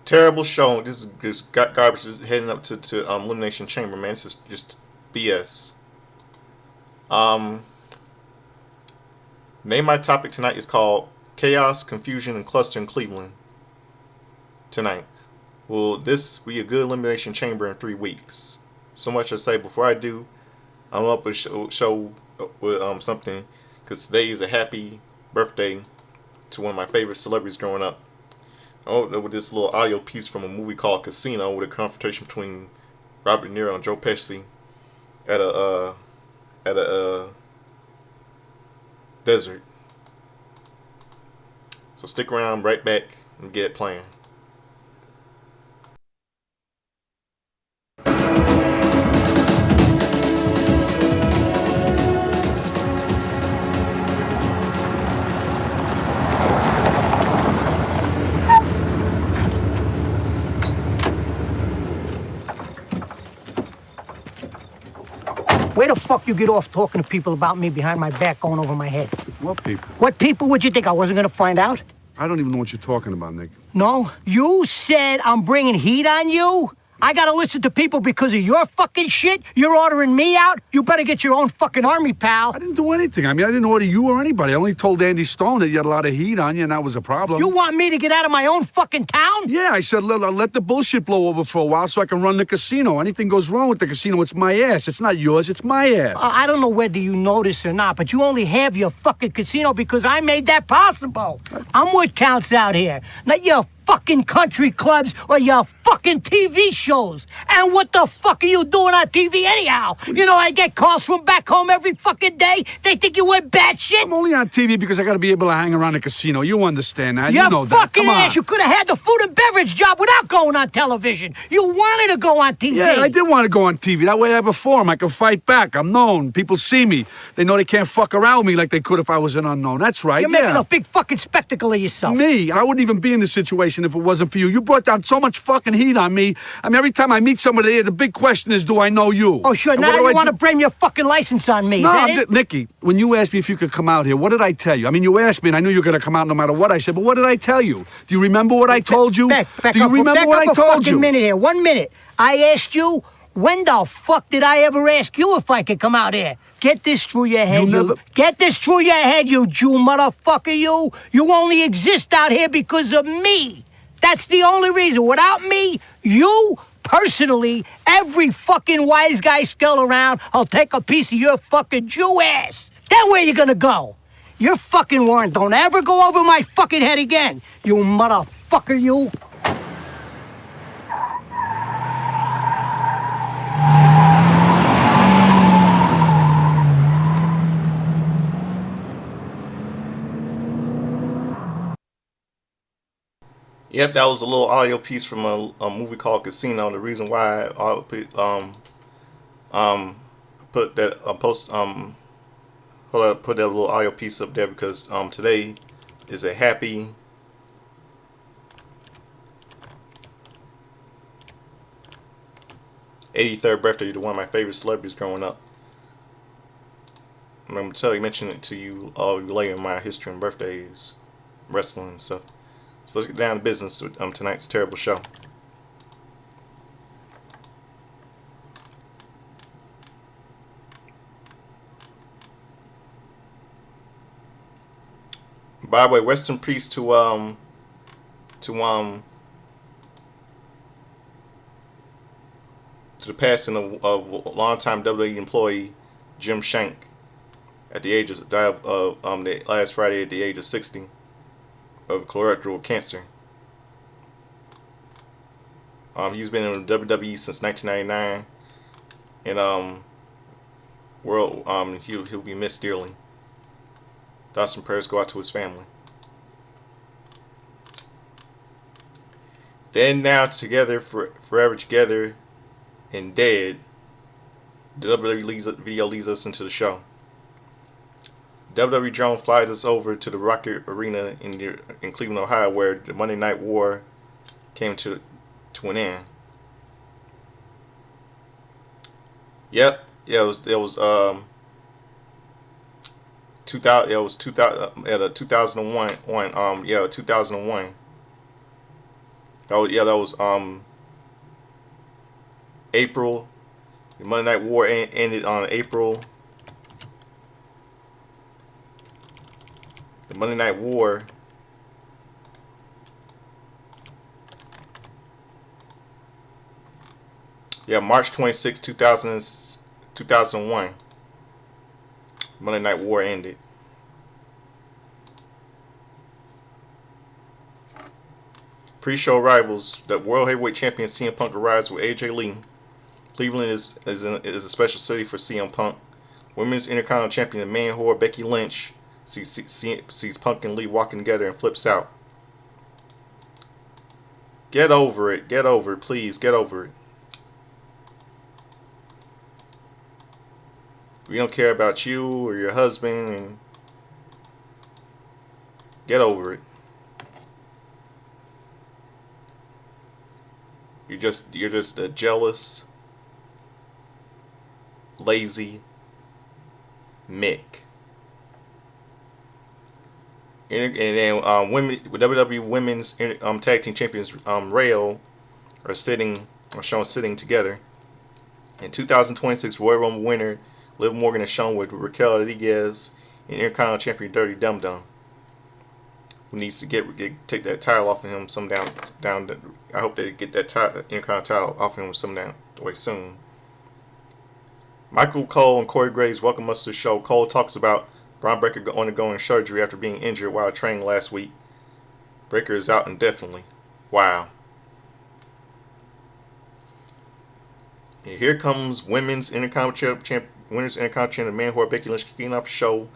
Terrible show. This is just garbage. Just heading up to Elimination Chamber, man. This is just BS. Um, Name my topic tonight is called Chaos, Confusion, and Cluster in Cleveland. Tonight, will this be a good Elimination Chamber in 3 weeks? So much I say. Before I do, I'm up with a show with something, because today is a happy birthday to one of my favorite celebrities growing up. Oh, with this little audio piece from a movie called Casino, with a confrontation between Robert De Niro and Joe Pesci at a desert. So stick around, right back, and get it playing. Where the fuck you get off talking to people about me behind my back going over my head? What people? What people would you think I wasn't gonna find out? I don't even know what you're talking about, Nick. No? You said I'm bringing heat on you? I gotta listen to people because of your fucking shit? You're ordering me out? You better get your own fucking army, pal. I didn't do anything. I mean, I didn't order you or anybody. I only told Andy Stone that you had a lot of heat on you, and that was a problem. You want me to get out of my own fucking town? Yeah, I said, let the bullshit blow over for a while so I can run the casino. Anything goes wrong with the casino, it's my ass. It's not yours, it's my ass. I don't know whether you notice or not, but you only have your fucking casino because I made that possible. I'm what counts out here, not your fucking country clubs or your fucking TV shows. And what the fuck are you doing on TV anyhow? You know, I get calls from back home every fucking day. They think you went batshit. I'm only on TV because I gotta be able to hang around the casino. You understand that. You know that. fucking Come on. ass. You could have had the food and beverage job without going on television. You wanted to go on TV. Yeah, I did want to go on TV. That way I have a forum. I can fight back. I'm known. People see me. They know they can't fuck around with me like they could if I was an unknown. That's right. You're making a big fucking spectacle of yourself. Me? I wouldn't even be in this situation if it wasn't for you. You brought down so much fucking heat on me. I mean, every time I meet somebody, the big question is, do I know you? Oh, sure. And Now what you want to blame your fucking license on me. No, is that it? Nicky, when you asked me if you could come out here, what did I tell you? I mean, you asked me, and I knew you were going to come out no matter what I said, but what did I tell you? Do you remember what I told you? Back Do you up, remember back what up I a told fucking you? minute here. 1 minute. I asked you, when the fuck did I ever ask you if I could come out here? Get this through your head, you. Get this through your head, you Jew motherfucker, you. You only exist out here because of me. That's the only reason. Without me, you, personally, every fucking wise guy still around, I'll take a piece of your fucking Jew ass. Then where you gonna go? Your fucking warrant don't ever go over my fucking head again, you motherfucker, you. Yep, that was a little audio piece from a movie called Casino. The reason why I put that put that little audio piece up there because today is a happy 83rd birthday to one of my favorite celebrities growing up. I'm gonna mention it to you all later in my history and birthdays, wrestling and stuff. So let's get down to business with tonight's terrible show. By the way, rest in peace to the passing of longtime WWE employee Jim Shank at the age of died of the last Friday at the age of 60 of colorectal cancer. He's been in WWE since 1999, and he'll be missed dearly. Thoughts and prayers go out to his family. Then now together, forever together, and dead. The WWE video leads us into the show. WWE drone flies us over to the Rocket Arena in Cleveland, Ohio, where the Monday Night War came to an end. Yep, yeah, it was 2000. It was 2000. 2001. 2001. Oh yeah, that was April. The Monday Night War ended on April. The Monday Night War. Yeah, March 26, 2001. Monday Night War ended. Pre-show rivals: the World Heavyweight Champion CM Punk arrives with AJ Lee. Cleveland is a special city for CM Punk. Women's Intercontinental Champion, the man whore Becky Lynch, sees Punk and Lee walking together and flips out. Get over it. Get over it. Please, get over it. We don't care about you or your husband, and get over it. You're just a jealous, lazy Mick. And then WWE Women's Tag Team Champions Rail are shown sitting together. In 2026 Royal Rumble winner Liv Morgan is shown with Raquel Rodriguez and Intercontinental Champion Dirty Dum Dum, who needs to take that title off of him down. I hope they get that Intercontinental title off of him some down the way soon. Michael Cole and Corey Graves welcome us to the show. Cole talks about Braun Breaker undergoing surgery after being injured while training last week. Breaker is out indefinitely. Wow. And here comes Women's Intercontinental Champion, man whore Becky Lynch, kicking off the show,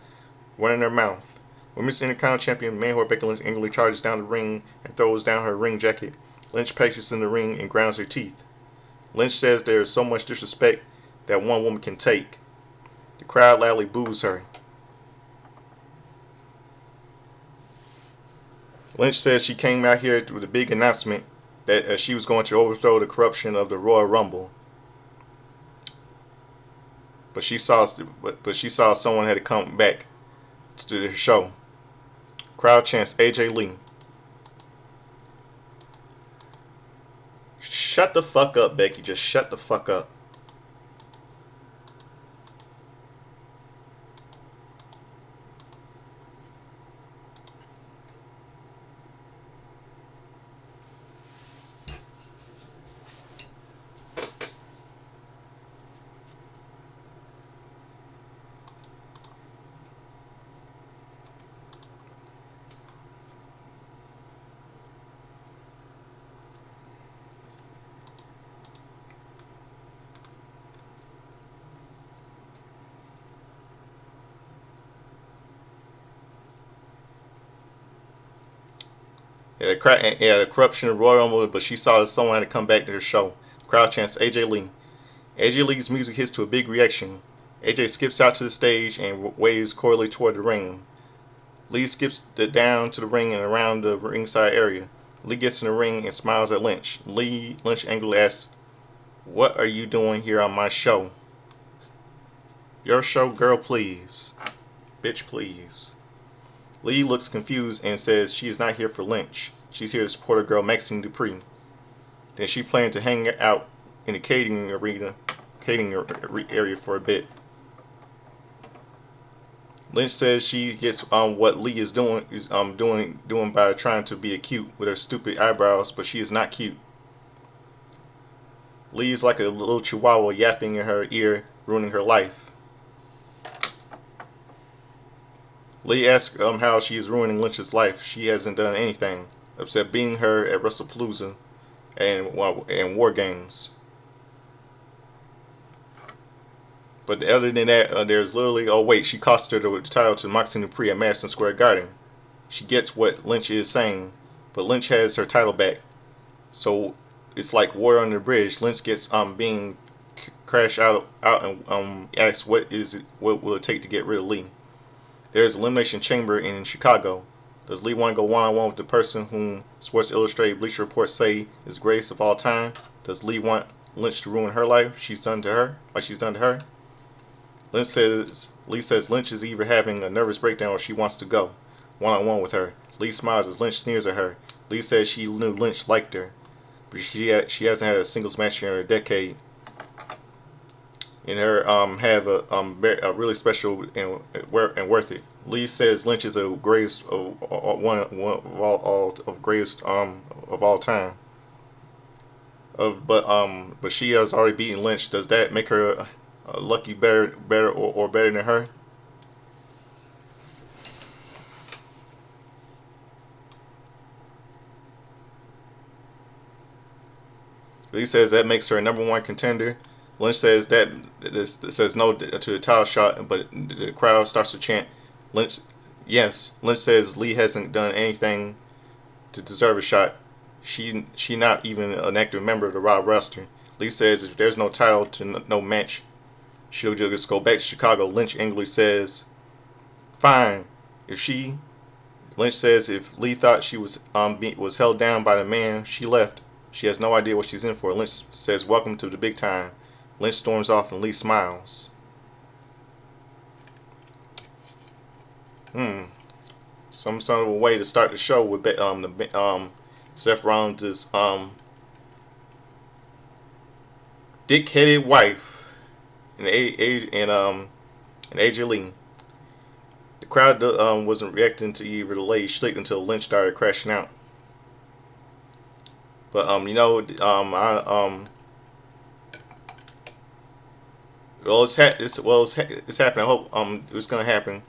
running her mouth. Women's Intercontinental Champion, man whore Becky Lynch, angrily charges down the ring and throws down her ring jacket. Lynch paces in the ring and grinds her teeth. Lynch says there is so much disrespect that one woman can take. The crowd loudly boos her. Lynch says she came out here with a big announcement that she was going to overthrow the corruption of the Royal Rumble. But she saw someone had to come back to do the show. Crowd chants AJ Lee. Shut the fuck up, Becky. Just shut the fuck up. The corruption of Royal Rumble, but she saw someone had to come back to her show. Crowd chants AJ Lee. AJ Lee's music hits to a big reaction. AJ skips out to the stage and waves coyly toward the ring. Lee skips down to the ring and around the ringside area. Lee gets in the ring and smiles at Lynch. Lynch angrily asks, "What are you doing here on my show?" "Your show, girl, please. Bitch, please." Lee looks confused and says she is not here for Lynch. She's here to support her girl Maxine Dupree. Then she planned to hang out in the catering area for a bit. Lynch says she gets what Lee is doing by trying to be cute with her stupid eyebrows, but she is not cute. Lee is like a little chihuahua yapping in her ear, ruining her life. Lee asks how she is ruining Lynch's life. She hasn't done anything except beating her at WrestlePalooza and War Games. But other than that, there's literally, she cost her the title to Maxine Dupree at Madison Square Garden. She gets what Lynch is saying, but Lynch has her title back. So it's like water under the bridge. Lynch gets being crashed out and asks what will it take to get rid of Lee. There's Elimination Chamber in Chicago. Does Lee want to go one-on-one with the person whom Sports Illustrated Bleacher Report say is greatest of all time? Does Lee want Lynch to ruin her life? She's done to her. Lee says Lynch is either having a nervous breakdown or she wants to go one-on-one with her. Lee smiles as Lynch sneers at her. Lee says she knew Lynch liked her. but she hasn't had a singles match in a decade. And her have a really special and worth it. Lee says Lynch is a greatest one of all of greatest of all time. But she has already beaten Lynch. Does that make her a lucky better or better than her? Lee says that makes her a #1 contender. Lynch says that this says no to the title shot, but the crowd starts to chant Lynch. Yes, Lynch says Lee hasn't done anything to deserve a shot. She not even an active member of the Raw roster. Lee says if there's no title to no match, she'll just go back to Chicago. Lynch angrily says, "Fine." If she Lynch says if Lee thought she was held down by the man, she left. She has no idea what she's in for. Lynch says, "Welcome to the big time." Lynch storms off and Lee smiles. Some sort of a way to start the show with Seth Rollins' dick-headed wife and AJ Lee. The crowd wasn't reacting to either the lady shtick until Lynch started crashing out. But it's happening. I hope it's gonna happen.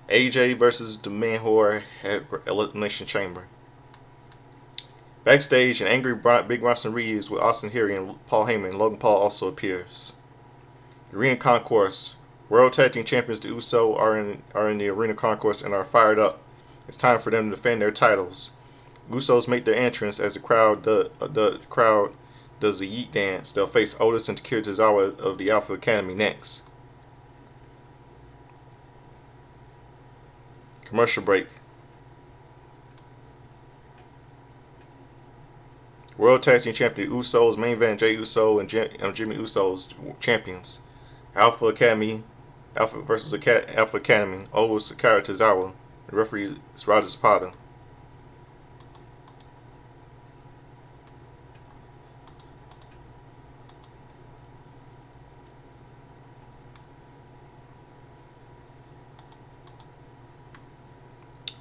AJ versus the man whore at Elimination Chamber. Backstage, an angry Big Bronson Reed with Austin Theory and Paul Heyman. Logan Paul also appears. The Arena Concourse. World Tag Team Champions the Uso are in the Arena Concourse and are fired up. It's time for them to defend their titles. Usos make their entrance as the crowd does the Yeet dance. They'll face Otis and Takira Tozawa of the Alpha Academy next. Commercial break. World Tag Team Champion Usos main event Jey Uso and Jimmy Uso's champions. Alpha versus Alpha Academy. Otis Takira Tozawa. The referee is Roger Spada.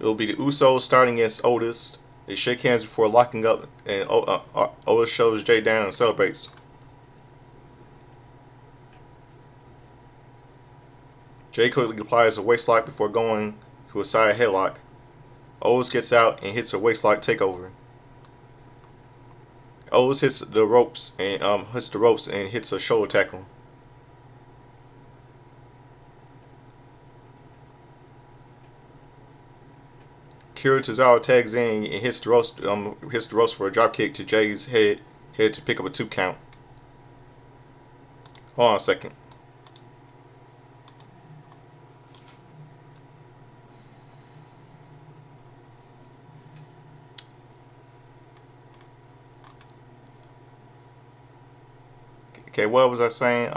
It will be the Usos starting against Otis. They shake hands before locking up, and Otis shows Jay down and celebrates. Jay quickly applies a waistlock before going to a side headlock. Otis gets out and hits a waistlock takeover. Otis hits the ropes and hits a shoulder tackle. Akira Tozawa tags in and hits the ropes for a drop kick to Jay's head to pick up a 2 count. Hold on a second. Okay, what was I saying?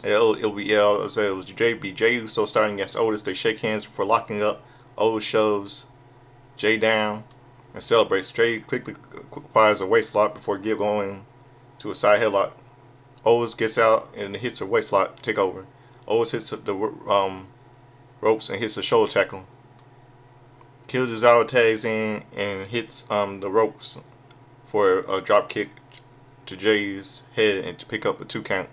It'll be I'll say it was Jay Uso starting against Otis. They shake hands before locking up. Otis shoves Jay down and celebrates. Jay quickly applies a waistlock before going to a side headlock. Otis gets out and hits a waistlock takeover. Otis hits the ropes and hits a shoulder tackle. Kilizawa tags in and hits the ropes for a drop kick to Jay's head and to pick up a 2 count.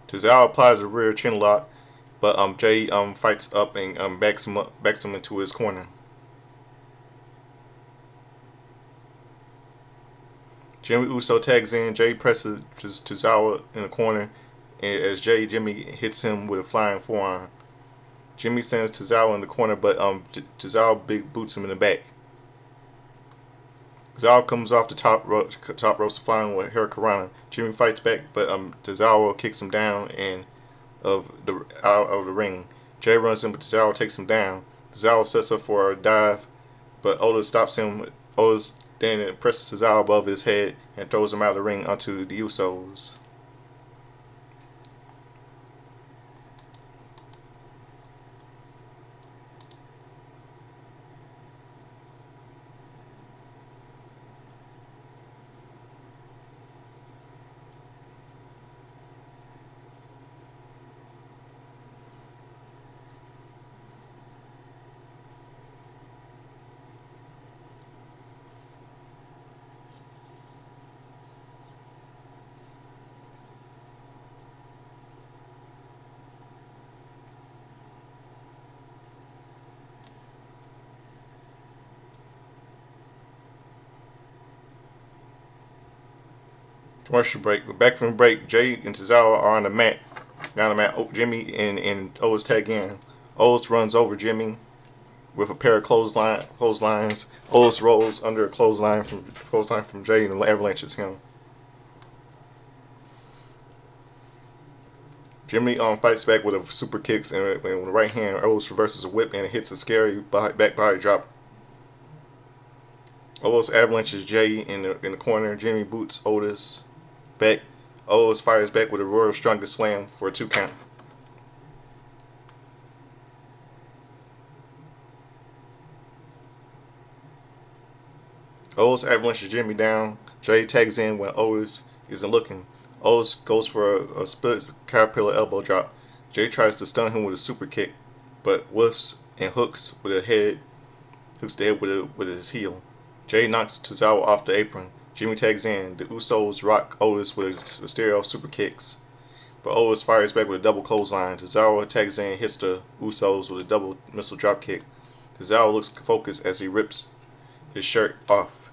Tozawa applies a rear chin lock, but Jay fights up and backs him into his corner. Jimmy Uso tags in. Jay presses Tozawa in the corner as Jimmy hits him with a flying forearm. Jimmy sends Tozawa in the corner, but Tozawa big boots him in the back. Tozawa comes off the top ropes flying with Hurricanrana. Jimmy fights back, but Tozawa kicks him down and out of the ring. Jay runs in, but Tozawa takes him down. Tozawa sets up for a dive, but Otis stops him. Otis then presses Tozawa above his head and throws him out of the ring onto the Usos. Commercial break. We're back from the break. Jay and Tozawa are on the mat. Down the mat, Jimmy and Otis tag in. Otis runs over Jimmy with a pair of clotheslines. Otis rolls under a clothesline from Jay and avalanches him. Jimmy fights back with a super kicks and with the right hand. Otis reverses a whip and hits a scary back body drop. Otis avalanches Jay in the corner. Jimmy boots Otis back. Otis fires back with a Royal Strongest Slam for a 2 count. Otis avalanches Jimmy down. Jay tags in when Otis isn't looking. Otis goes for a split caterpillar elbow drop. Jay tries to stun him with a super kick, but whiffs and hooks the head with his heel. Jay knocks Tozawa off the apron. Jimmy tags in. The Usos rock Otis with a stereo super kicks, but Otis fires back with a double clothesline. Tozawa tags in and hits the Usos with a double missile drop kick. Tozawa looks focused as he rips his shirt off.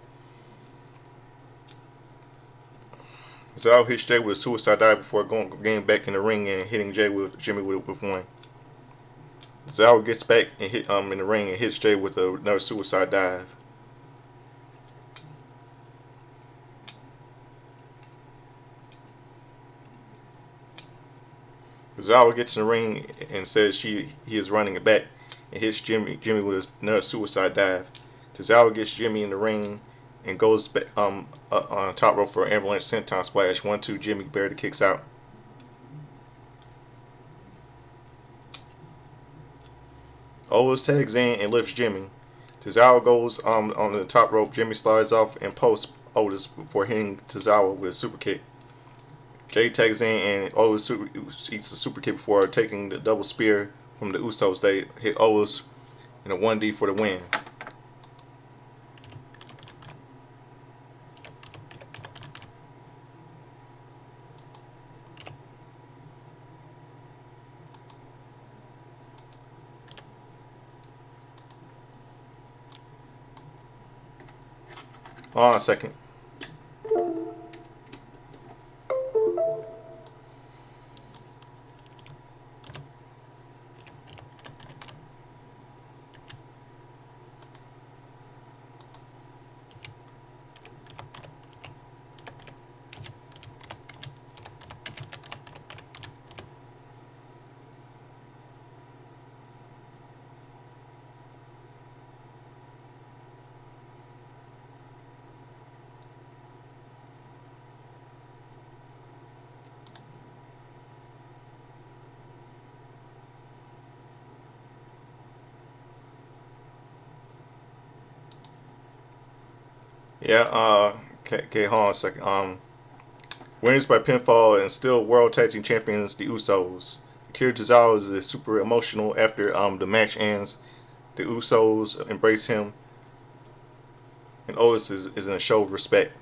Tozawa hits Jay with a suicide dive before getting back in the ring and hitting Jimmy with one. Tozawa gets back and hit in the ring and hits Jay with another suicide dive. Tozawa gets in the ring and says he is running it back and hits Jimmy with another suicide dive. Tozawa gets Jimmy in the ring and goes back on top rope for an avalanche senton splash. 1-2. Jimmy barely kicks out. Otis tags in and lifts Jimmy. Tozawa goes on the top rope. Jimmy slides off and posts Otis before hitting Tozawa with a super kick. Jay tags in and Otis eats the super kick before taking the double spear from the Usos. They hit Otis in a 1D for the win. Hold on a second. Yeah, okay, hold on a second. Winners by pinfall and still world tag team champions, the Usos. Akira Tozawa is super emotional after the match ends. The Usos embrace him, and Otis is in a show of respect.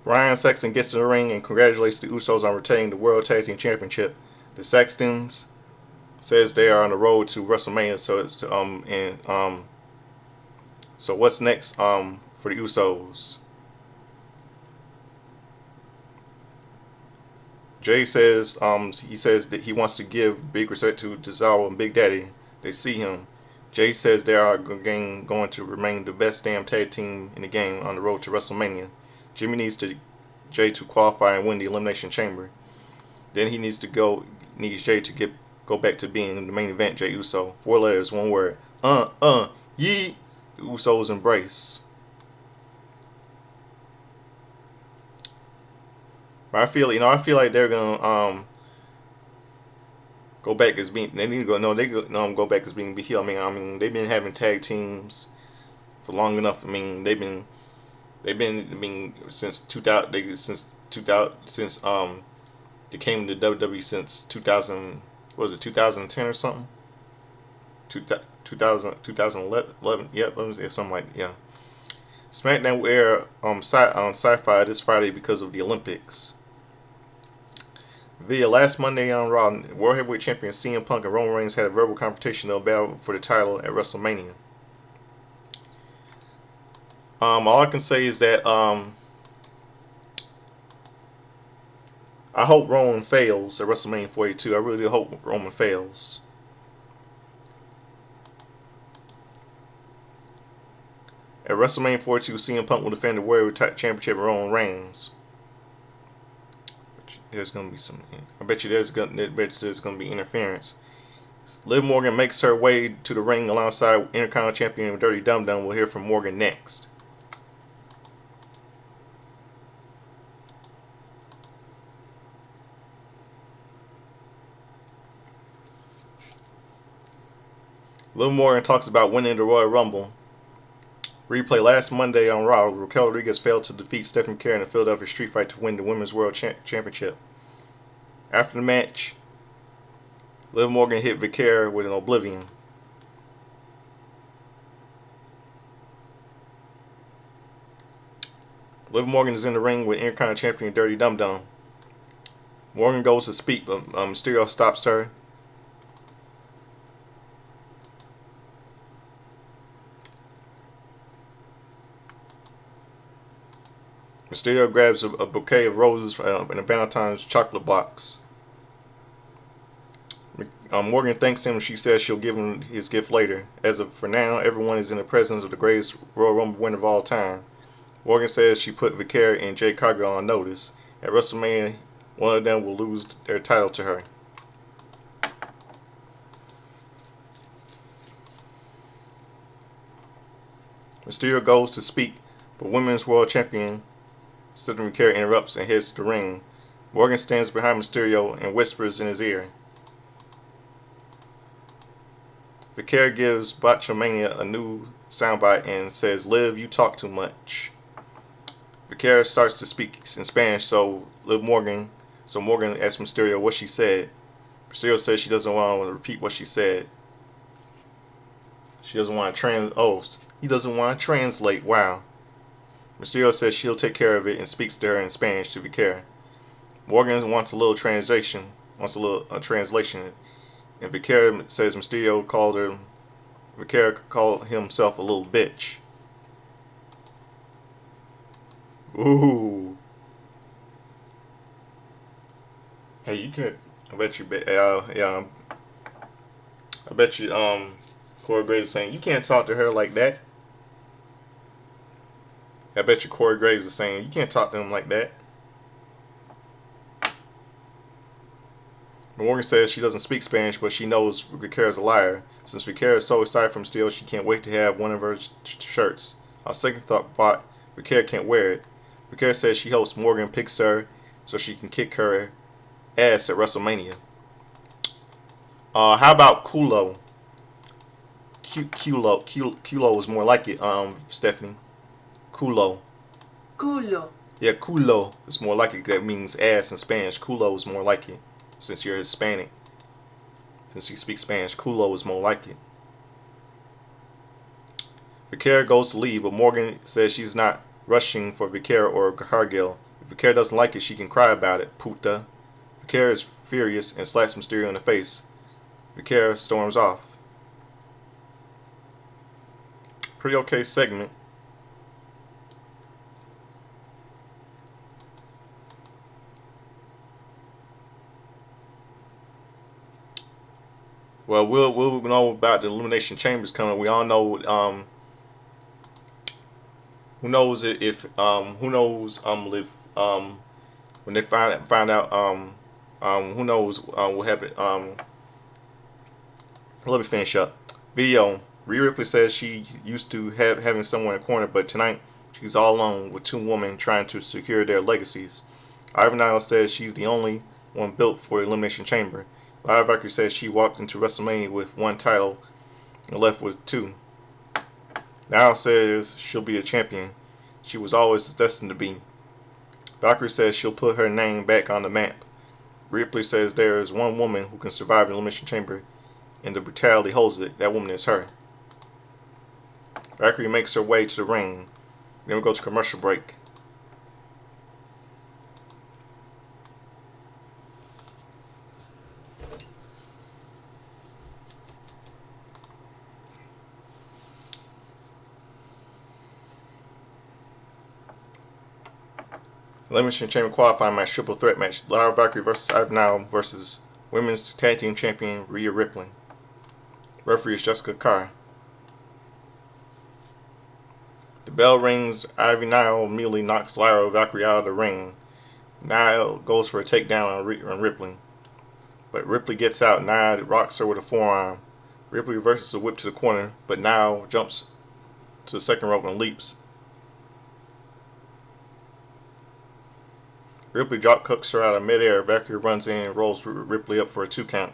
Brian Saxton gets in the ring and congratulates the Usos on retaining the World Tag Team Championship. The Saxtons says they are on the road to WrestleMania. So what's next for the Usos? Jay says he says that he wants to give big respect to Tozawa and Big Daddy. They see him. Jay says they are going to remain the best damn tag team in the game on the road to WrestleMania. Jimmy needs Jay to qualify and win the Elimination Chamber. Then he needs Jay to go back to being the main event. Jay Uso. 4 letters, 1 word. Yeet. The Usos embrace. But I feel like they're gonna go back as being. They need to go. No, they go back as being heel. I mean, they've been having tag teams for long enough. I mean, they've been since 2000. Since 2000 since it came to WWE since 2000. Was it 2010 or something? 2011. Yep, something like yeah. SmackDown will air on Sci-Fi this Friday because of the Olympics. Via last Monday on Raw, World Heavyweight Champion CM Punk and Roman Reigns had a verbal confrontation in a battle for the title at WrestleMania. All I can say is that I hope Roman fails at WrestleMania 42. I really do hope Roman fails. At WrestleMania 42, CM Punk will defend the World Championship with Roman Reigns. There's gonna be some. I bet you there's gonna be interference. Liv Morgan makes her way to the ring alongside Intercontinental Champion Dirty Dum Dum. We'll hear from Morgan next. Liv Morgan talks about winning the Royal Rumble. Replay last Monday on Raw. Raquel Rodriguez failed to defeat Stephanie McMahon in the Philadelphia Street Fight to win the Women's World Championship. After the match, Liv Morgan hit Vicaire with an Oblivion. Liv Morgan is in the ring with Intercontinental Champion Dirty Dum Dum. Morgan goes to speak, but Mysterio stops her. Mysterio grabs a bouquet of roses in a Valentine's chocolate box. Morgan thanks him and she says she'll give him his gift later. As of for now, everyone is in the presence of the greatest Royal Rumble winner of all time. Morgan says she put Vicaire and Jade Cargill on notice. At WrestleMania, one of them will lose their title to her. Mysterio goes to speak, but Women's World Champion Stephanie McMahon interrupts and heads to the ring. Morgan stands behind Mysterio and whispers in his ear. Vicaire gives Botchamania a new soundbite and says, "Liv, you talk too much." Vicaire starts to speak in Spanish, so Morgan asks Mysterio what she said. Mysterio says she doesn't want to repeat what she said. She doesn't want to he doesn't want to translate. Wow. Mysterio says she'll take care of it and speaks to her in Spanish to Vicaire. Morgan wants a little translation, and Vicaire says Mysterio called himself a little bitch. Ooh. Hey, you can. I bet you. Yeah. I bet you. Corey Graves is saying you can't talk to her like that. I bet you Corey Graves is saying you can't talk to him like that. Morgan says she doesn't speak Spanish, but she knows Vicaire is a liar. Since Vicaire is so excited from Steel, she can't wait to have one of her shirts. On second thought, Vicaire can't wear it. Vicaire says she hopes Morgan picks her so she can kick her ass at WrestleMania. How about Kulo? Kulo is more like it, Stephanie. Culo. Culo. Yeah, culo is more like it. That means ass in Spanish. Culo is more like it. Since you're Hispanic. Since you speak Spanish, culo is more like it. Vicaire goes to leave, but Morgan says she's not rushing for Vicaire or Cargill. If Vicaire doesn't like it, she can cry about it. Puta. Vicaire is furious and slaps Mysterio in the face. Vicaire storms off. Pretty okay segment. Well, we'll know about the Elimination Chambers coming. We all know. Who knows if who knows if when they find out who knows what happened. Let me finish up. Video. Rhea Ripley says she used to having someone in the corner, but tonight she's all alone with two women trying to secure their legacies. Ivan Niles says she's the only one built for the Elimination Chamber. Live Record says she walked into WrestleMania with one title and left with two. Niles says she'll be a champion. She was always destined to be. Valkyrie says she'll put her name back on the map. Ripley says there is one woman who can survive an elimination chamber, and the brutality holds it. That woman is her. Valkyrie makes her way to the ring. Then we go to commercial break. Elimination Chamber qualifying match, triple threat match. Lyra Valkyrie versus Ivan Now versus Women's Tag Team Champion Rhea Ripley. Referee is Jessica Carr. The bell rings. Ivy Nile immediately knocks Lyra Valkyrie out of the ring. Nile goes for a takedown on Ripley, but Ripley gets out. Nile rocks her with a forearm. Ripley reverses a whip to the corner, but Nile jumps to the second rope and leaps. Ripley drop kicks her out of midair. Valkyrie runs in and rolls Ripley up for a 2 count.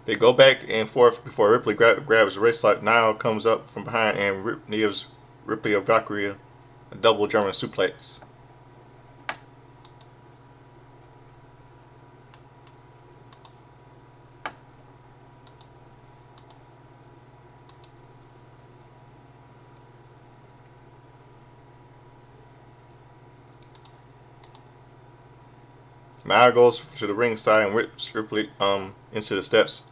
They go back and forth before Ripley grabs the wrist lock. Nile comes up from behind and gives Ripley a Valkyrie a double German suplex. Nile goes to the ringside and whips Ripley into the steps.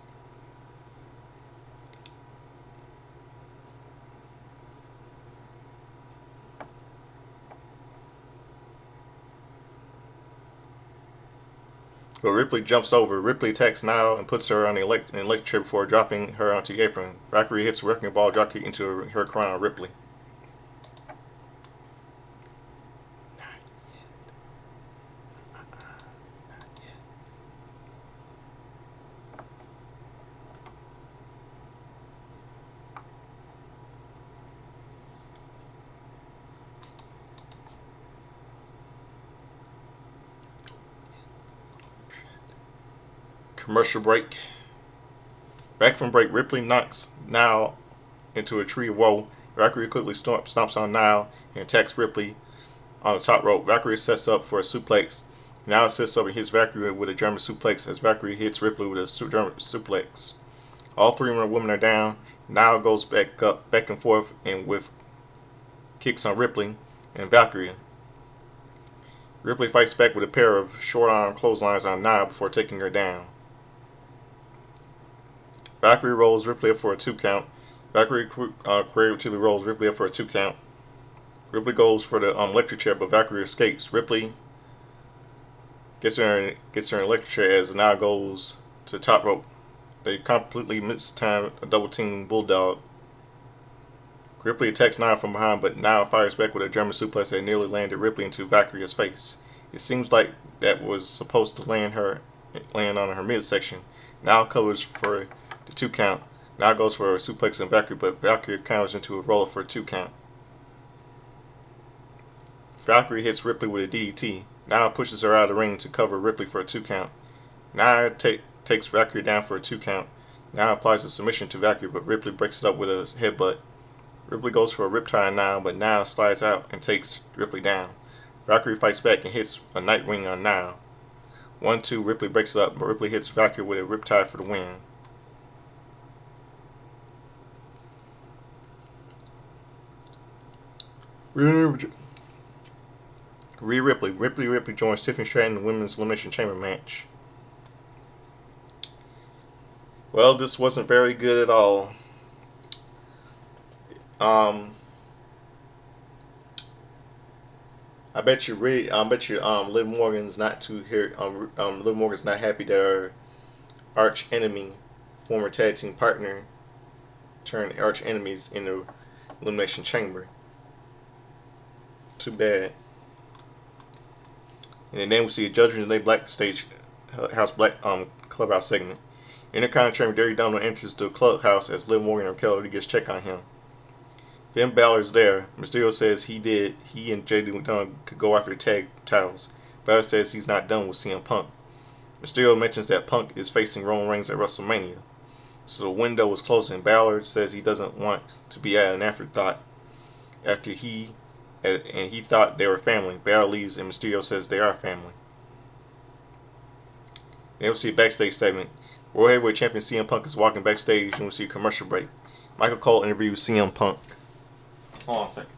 But Ripley jumps over. Ripley attacks Nile and puts her on the electric chair before dropping her onto the apron. Valkyrie hits a wrecking ball dropkick into her crown on Ripley. Commercial break. Back from break, Ripley knocks Nile into a tree of woe. Valkyrie quickly stomps on Nile and attacks Ripley on the top rope. Valkyrie sets up for a suplex. Nile sets up and hits Valkyrie with a German suplex as Valkyrie hits Ripley with a German suplex. All three women are down. Nile goes back and forth and with kicks on Ripley and Valkyrie. Ripley fights back with a pair of short arm clotheslines on Nile before taking her down. Valkyrie rolls Ripley up for a 2 count. Valkyrie creatively rolls Ripley up for a 2 count. Ripley goes for the electric chair, but Valkyrie escapes. Ripley gets her in electric chair as Nile goes to the top rope. They completely mistime a double team bulldog. Ripley attacks Nile from behind, but Nile fires back with a German suplex that nearly landed Ripley into Valkyrie's face. It seems like that was supposed to land on her midsection. Nile covers for the 2 count. Nile goes for a suplex on Valkyrie, but Valkyrie counters into a roller for a 2 count. Valkyrie hits Ripley with a DDT. Nile pushes her out of the ring to cover Ripley for a 2 count. Nile takes Valkyrie down for a 2 count. Nile applies a submission to Valkyrie, but Ripley breaks it up with a headbutt. Ripley goes for a riptide on Nile, but Nile slides out and takes Ripley down. Valkyrie fights back and hits a Nightwing on Nile. 1-2, Ripley breaks it up, but Ripley hits Valkyrie with a riptide for the win. Rhea Ripley. Ripley joins Tiffany Stratton in the Women's Elimination Chamber match. Well, this wasn't very good at all. I bet you, Liv Morgan's not too here. Liv Morgan's not happy that her arch enemy, former tag team partner, turned arch enemies in the Elimination Chamber. too bad. And then we see a Judgment Day Black stage house black clubhouse segment. Intercontinental Champion Derry Dono enters the clubhouse as Liv Morgan and Raquel Rodriguez check on him. Finn Balor's there. Mysterio says he and JD Dunn could go after the tag titles. Balor says he's not done with CM Punk. Mysterio mentions that Punk is facing Roman Reigns at WrestleMania. So the window was closing. Balor says he doesn't want to be at an afterthought after he thought they were family. Balor leaves and Mysterio says they are family. Then we'll see a backstage segment. World Heavyweight Champion CM Punk is walking backstage and we'll see a commercial break. Michael Cole interviews CM Punk. Hold on a second.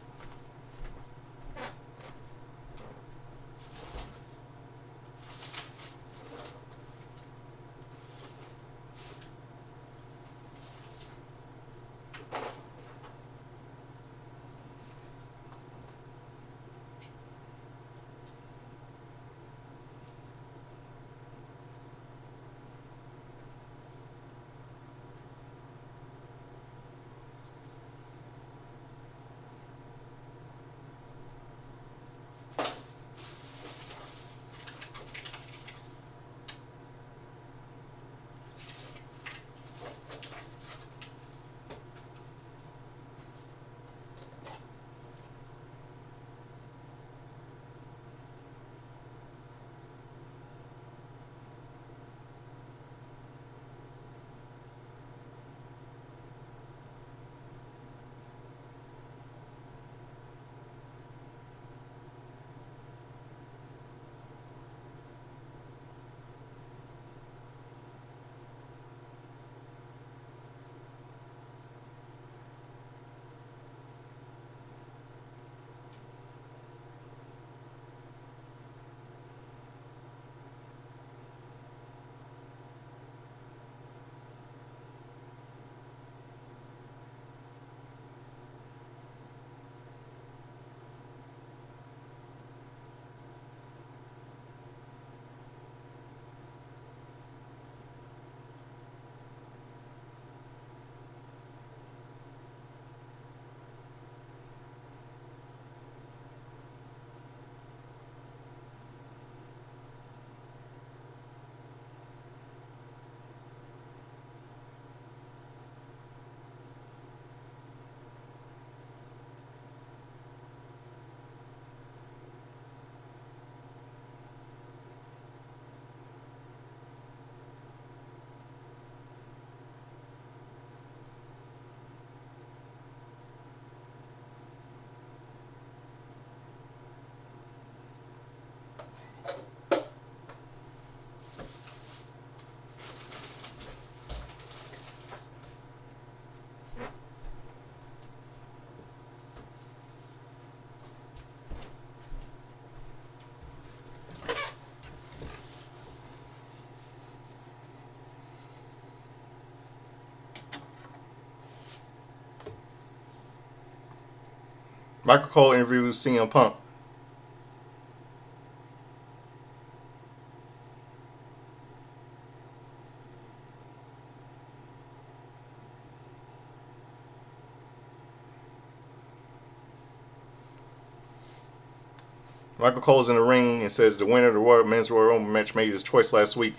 Michael Cole interviews CM Punk. Michael Cole's in the ring and says the winner of the Men's Royal Rumble match made his choice last week.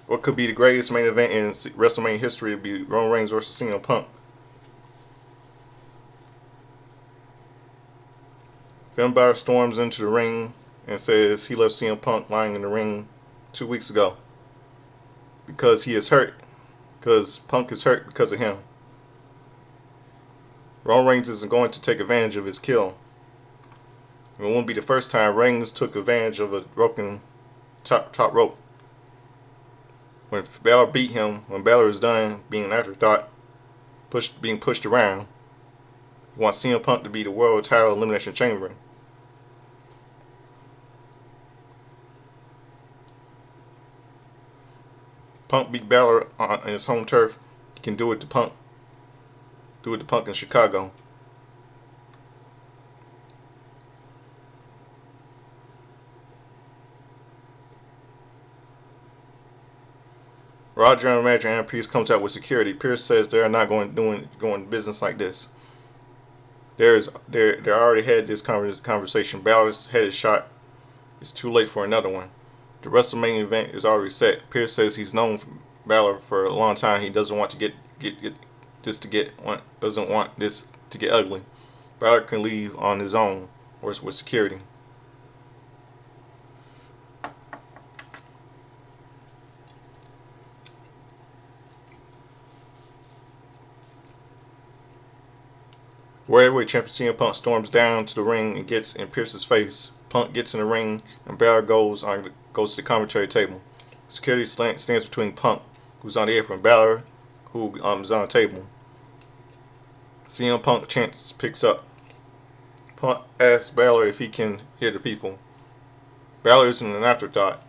What could be the greatest main event in WrestleMania history would be Roman Reigns versus CM Punk. Finn Balor storms into the ring and says he left CM Punk lying in the ring 2 weeks ago because he is hurt. Because Punk is hurt because of him. Roman Reigns isn't going to take advantage of his kill. It won't be the first time Reigns took advantage of a broken top rope. When Balor beat him, when Balor is done being an afterthought, being pushed around, he wants CM Punk to be the world title elimination champion. Punk beat Balor on his home turf. He can do it to Punk. Do it to Punk in Chicago. Raw General Manager Adam Pearce comes out with security. Pearce says they are not going business like this. they already had this conversation. Balor's had his shot. It's too late for another one. The WrestleMania event is already set. Pierce says he's known Balor for a long time. He doesn't want to get doesn't want this to get ugly. Balor can leave on his own or with security. World Heavyweight Champion CM Punk storms down to the ring and gets in Pierce's face. Punk gets in the ring and Balor goes to the commentary table. Security stands between Punk, who's on the apron, Balor, who is on the table. CM Punk chants picks up. Punk asks Balor if he can hear the people. Balor isn't an afterthought.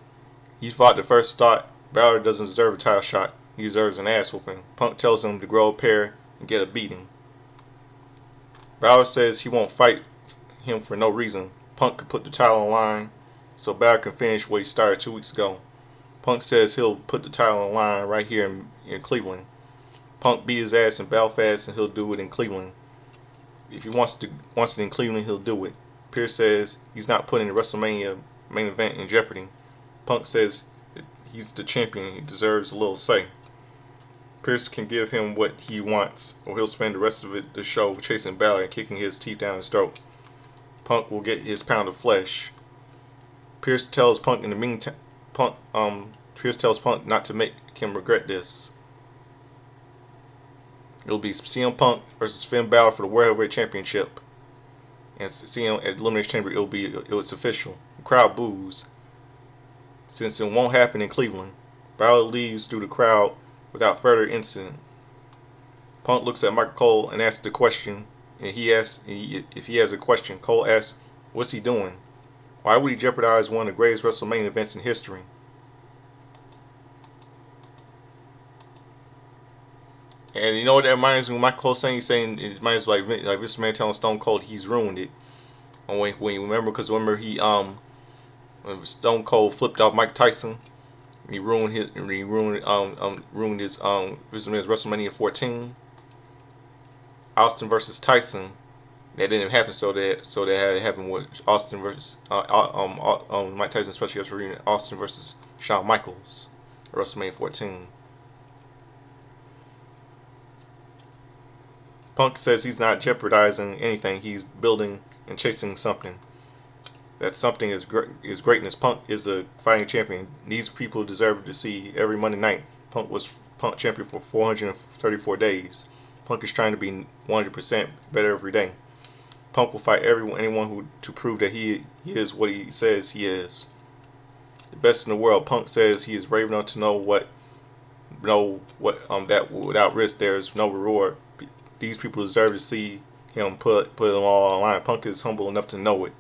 He fought the first thought. Balor doesn't deserve a title shot. He deserves an ass whooping. Punk tells him to grow a pair and get a beating. Balor says he won't fight him for no reason. Punk could put the title on the line so Balor can finish what he started 2 weeks ago. Punk says he'll put the title on the line right here in Cleveland. Punk beat his ass in Belfast and he'll do it in Cleveland. If he wants it in Cleveland, he'll do it. Pierce says he's not putting the WrestleMania main event in jeopardy. Punk says he's the champion. He deserves a little say. Pierce can give him what he wants, or he'll spend the rest of the show chasing Balor and kicking his teeth down his throat. Punk will get his pound of flesh. Pierce tells Punk in the meantime, Pierce tells Punk not to make him regret this. It'll be CM Punk versus Finn Balor for the World Heavyweight Championship. And CM at Elimination Chamber, it's official. The crowd boos. Since it won't happen in Cleveland, Balor leaves through the crowd without further incident. Punk looks at Michael Cole and asks the question. And if he has a question, Cole asks, what's he doing? Why would he jeopardize one of the greatest WrestleMania events in history? And you know what that reminds me of? Michael Cole saying? He's saying it reminds me like Vince McMahon telling Stone Cold he's ruined it. And when you remember, because remember when Stone Cold flipped off Mike Tyson, he ruined his WrestleMania 14. Austin versus Tyson. That didn't happen, so that had it happen with Austin versus Mike Tyson special guest reunion. Austin versus Shawn Michaels, WrestleMania 14. Punk says he's not jeopardizing anything. He's building and chasing something. That something is greatness. Punk is a fighting champion. These people deserve to see every Monday night. Punk was champion for 434 days. Punk is trying to be 100% better every day. Punk will fight anyone to prove that he is what he says he is. The best in the world. Punk says he is brave enough to know that without risk there is no reward. These people deserve to see him put it all on the line. Punk is humble enough to know it.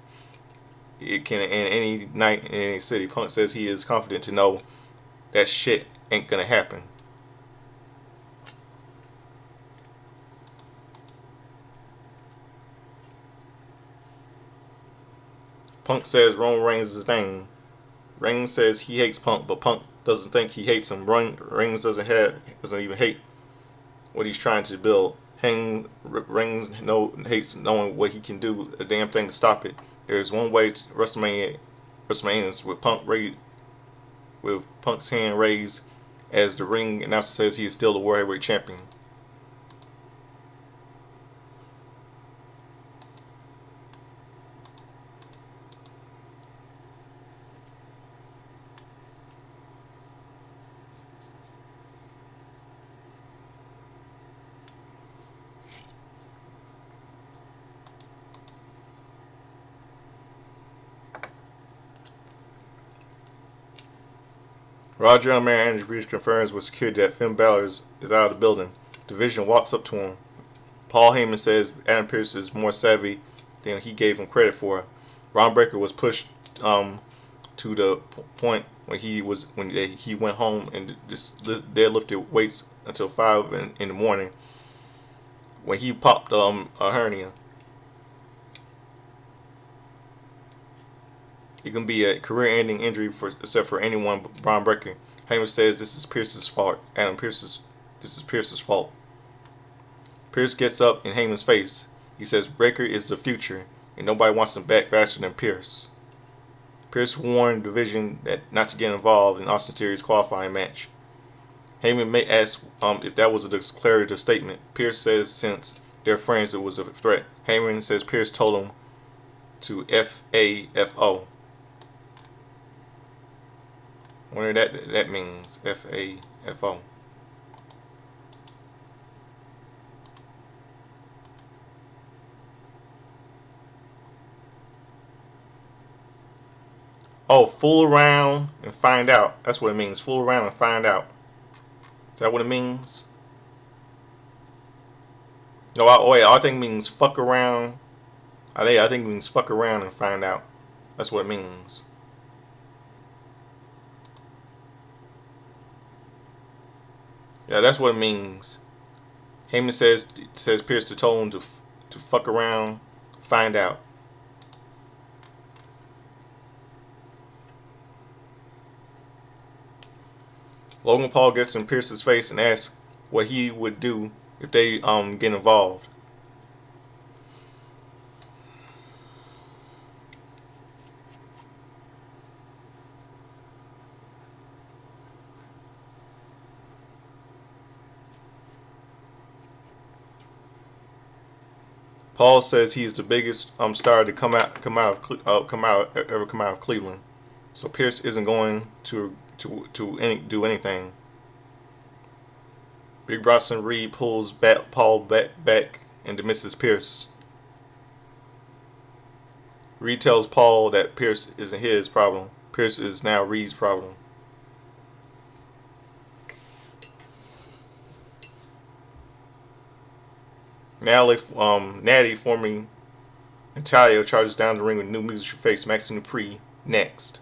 It can in any night in any city. Punk says he is confident to know that shit ain't gonna happen. Punk says Roman Reigns is his name. Reigns says he hates Punk, but Punk doesn't think he hates him. Reigns doesn't even hate what he's trying to build. Reigns hates knowing what he can do a damn thing to stop it. There's one way to WrestleMania with Punk's hand raised as the ring announcer says he is still the World Heavyweight Champion. Raw General Manager Andrew Reese confirms with security that Finn Balor is out of the building. Division walks up to him. Paul Heyman says Adam Pearce is more savvy than he gave him credit for. Braun Breaker was pushed to the point when he went home and just deadlifted weights until 5 in the morning when he popped a hernia. It can be a career-ending injury except for anyone but Braun Breaker. Heyman says this is Pierce's fault. This is Pierce's fault. Pierce gets up in Heyman's face. He says Breakker is the future, and nobody wants him back faster than Pierce. Pierce warned the division that not to get involved in Austin Theory's qualifying match. Heyman may ask if that was a declarative statement. Pierce says since they're friends, it was a threat. Heyman says Pierce told him to F-A-F-O. I wonder what that means. F-A-F-O. Oh, fool around and find out. That's what it means. Fool around and find out. Is that what it means? No, I think it means fuck around. I think it means fuck around and find out. That's what it means. Yeah, that's what it means. Heyman says Pierce to tell him to fuck around, find out. Logan Paul gets in Pierce's face and asks what he would do if they get involved. Paul says he's the biggest star to come out of Cleveland. So Pierce isn't going to do anything. Big Bronson Reed pulls Paul back and dismisses Pierce. Reed tells Paul that Pierce isn't his problem. Pierce is now Reed's problem. Natty, forming Natalia, charges down the ring with new music to face Maxine Dupree next.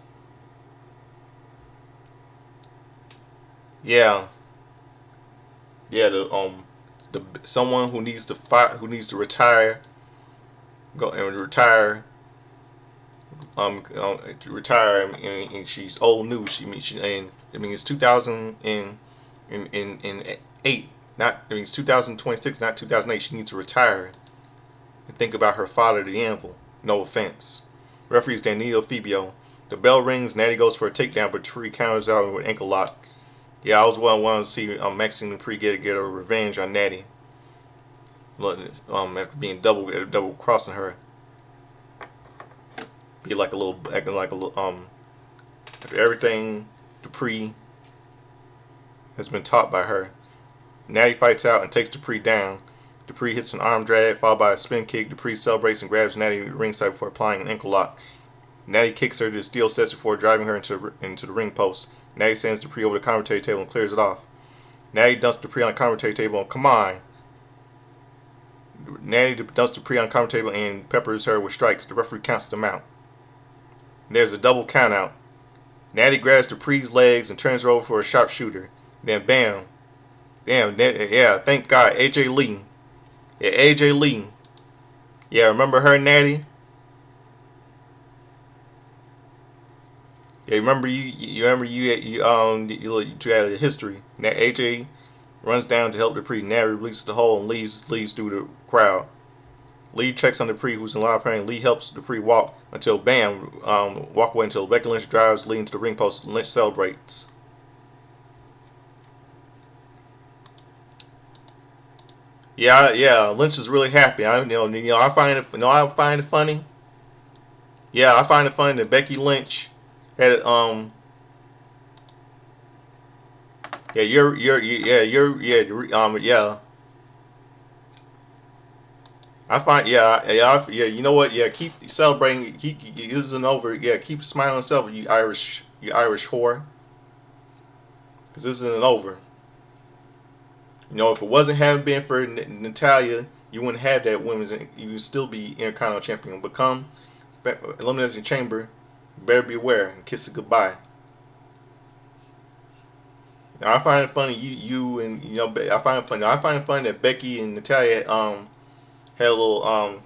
Yeah, the someone who needs to fight, who needs to retire, retire, and she's old news. It's 2008. It's 2026, not 2008. She needs to retire and think about her father, the Anvil. No offense. Referees Danilo Fibio. The bell rings. Natty goes for a takedown, but Dupree counters out with an ankle lock. Yeah, I was wanting to see Maxine Dupree get a revenge on Natty. After being double crossing her. Be like a little after everything Dupree has been taught by her. Natty fights out and takes Dupree down. Dupree hits an arm drag followed by a spin kick. Dupree celebrates and grabs Natty ringside before applying an ankle lock. Natty kicks her to the steel steps before driving her into the ring post. Natty sends Dupree over the commentary table and clears it off. Natty dumps Dupree on the commentary table and come on. Natty dumps Dupree on the commentary table and peppers her with strikes. The referee counts them out. There's a double count out. Natty grabs Dupree's legs and turns her over for a sharpshooter. Then bam. Yeah, thank God. AJ Lee. Yeah, AJ Lee. Yeah, remember her, Natty? Yeah, remember you had a history. Now AJ runs down to help Dupree. Natty releases the hole and leaves through the crowd. Lee checks on Dupree, who's in a lot of pain. Lee helps Dupree walk away until Becky Lynch drives Lee into the ring post. Lynch celebrates. Yeah, Lynch is really happy. I find it funny. Yeah, I find it funny that Becky Lynch had I find you know what, keep celebrating. This isn't over. Keep smiling self, you Irish whore, because this isn't over. If it hadn't been for Natalia, you wouldn't have that women's. You would still be Intercontinental Champion. Become Elimination Chamber. You better beware and kiss it goodbye. Now, I find it funny I find it funny that Becky and Natalia had a little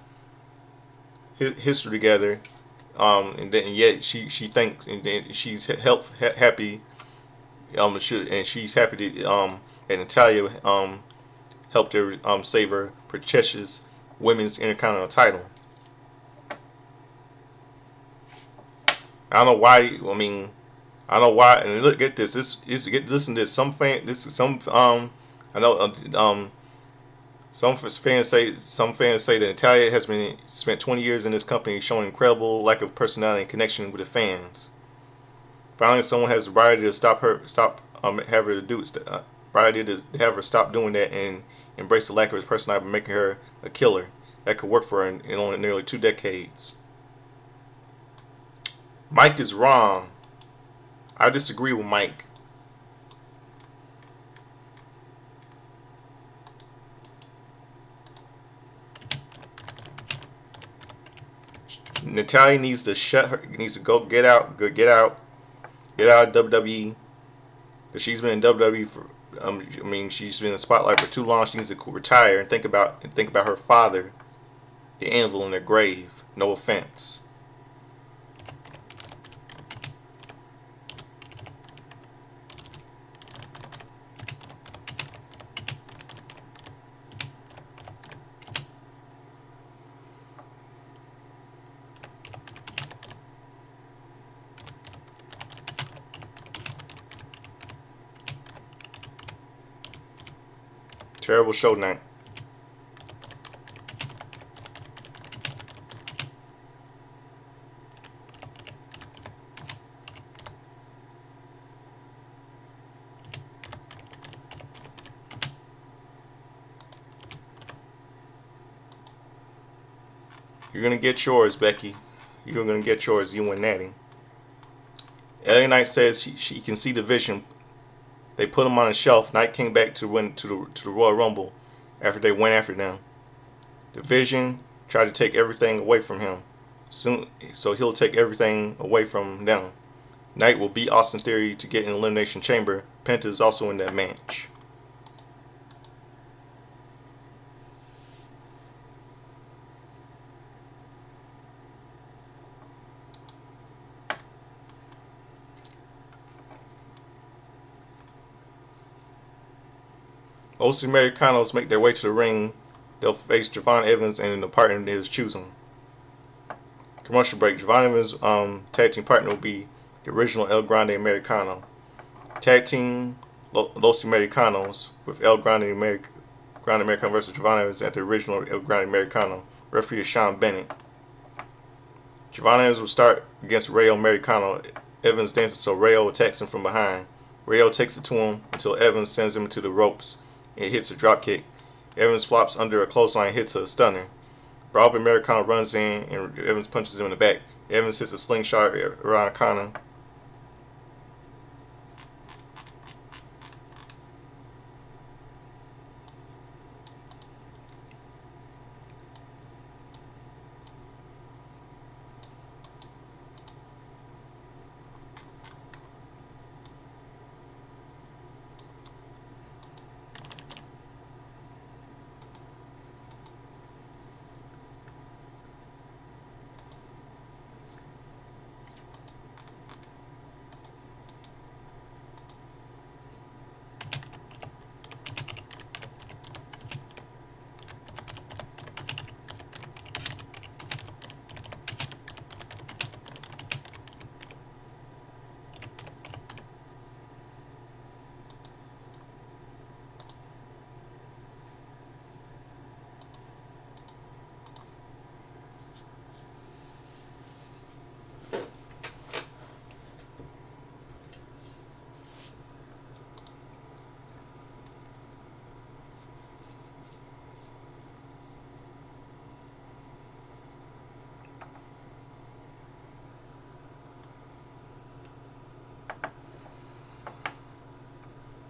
history together, and yet she thinks, and then she's happy, and she's happy that Natalia helped her save her precious women's Intercontinental title. I don't know why. I mean, I don't know why. And look at this. Listen to this. I know some fans say that Natalia has been spent 20 years in this company, showing incredible lack of personality and connection with the fans. Finally, someone has the variety to have her do variety to have her stop doing that and embrace the lack of his personality by making her a killer. That could work for her in only nearly 2 decades. Mike is wrong. I disagree with Mike. Natalia needs to go get out of WWE. Because she's been in WWE for, she's been in the spotlight for too long. She needs to retire and think about her father, the anvil in their grave. No offense. Terrible show night. You're gonna get yours, Becky. You're gonna get yours, you and Natty. LA Knight says she can see the vision. They put him on a shelf. Knight came back to win to the Royal Rumble after they went after them. The Vision tried to take everything away from him. Soon, so he'll take everything away from them. Knight will beat Austin Theory to get in Elimination Chamber. Penta is also in that match. Los Americanos make their way to the ring. They'll face Javon Evans and the partner of his choosing. Commercial break. Javon Evans' tag team partner will be the original El Grande Americano. Tag team Los Americanos with El Grande Americano versus Javon Evans at the original El Grande Americano. Referee is Sean Bennett. Javon Evans will start against Rayo Americano. Evans dances so Rayo attacks him from behind. Rayo takes it to him until Evans sends him to the ropes and hits a drop kick. Evans flops under a clothesline and hits a stunner. Bravo Americano runs in and Evans punches him in the back. Evans hits a slingshot around Connor.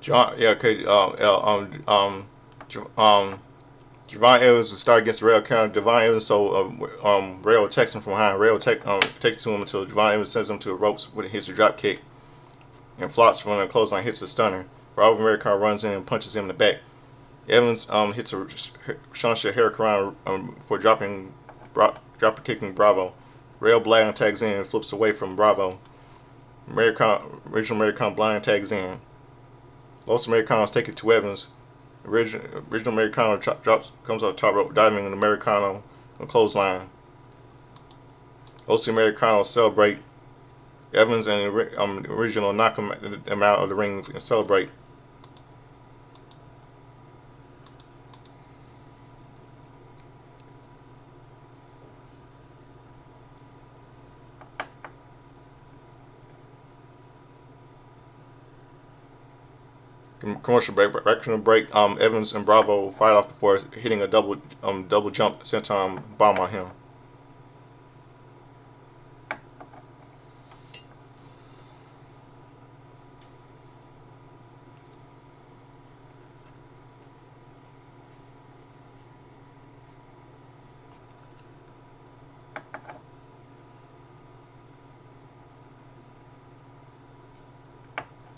Javon Evans will start against Rayo counter. Javon Evans, so Rayo attacks him from behind. Rayo takes to him until Javon Evans sends him to the ropes when he hits a drop kick and flops from the clothesline, hits a stunner. Bravo Americano runs in and punches him in the back. Evans hits a Shansha Hurricane for dropping kicking Bravo. Rayo blind tags in and flips away from Bravo. Original Americano blind tags in. Los Americanos take it to Evans, Original Americano comes off top rope, diving in the Americano on clothesline. OC Americano celebrate. Evans and Original knock him out of the ring and celebrate. Commercial break. Evans and Bravo fight off before hitting a double jump senton bomb on him.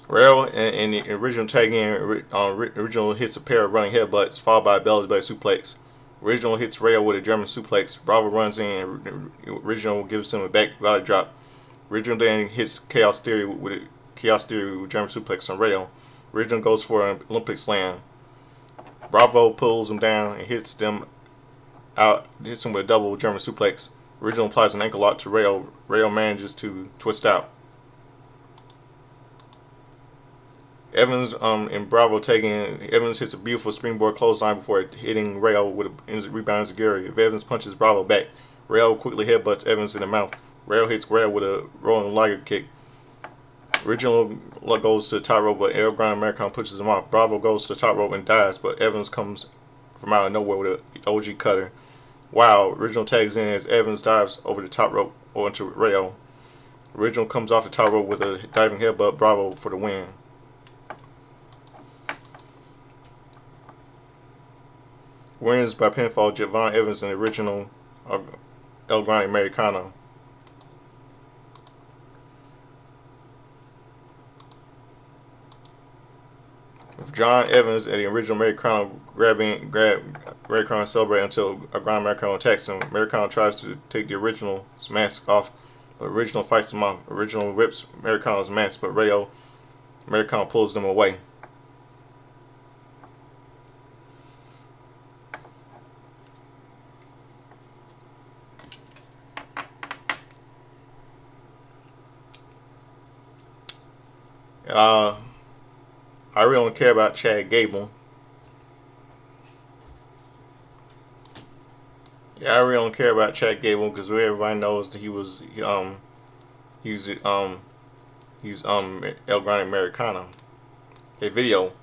Rail and the original tag in original hits a pair of running headbutts followed by a belly suplex. Original hits Rail with a German suplex. Bravo runs in. Original gives him a back body drop. Original then hits Chaos Theory with German suplex on Rail. Original goes for an Olympic slam. Bravo pulls him down and hits him with a double German suplex. Original applies an ankle lock to Rail. Rail manages to twist out. Evans and Bravo taking Evans hits a beautiful springboard clothesline before hitting Rail with a rebound Zaguri. If Evans punches Bravo back, Rail quickly headbutts Evans in the mouth. Rail hits Rail with a rolling liger kick. Original goes to the top rope, but El Grande Americano pushes him off. Bravo goes to the top rope and dies, but Evans comes from out of nowhere with an OG cutter. Wow, Original tags in as Evans dives over the top rope onto Rail. Original comes off the top rope with a diving headbutt Bravo for the win. Wins by pinfall Javon Evans and the Original El Grande Americano. With John Evans and the Original Americano grab Americano and celebrate until El Grande Americano attacks him. Americano tries to take the Original's mask off, but Original fights him off. Original rips Americano's mask, but Rayo Americano pulls them away. I really don't care about Chad Gable. Yeah, I really don't care about Chad Gable because everybody knows that he's El Grande Americano. A video.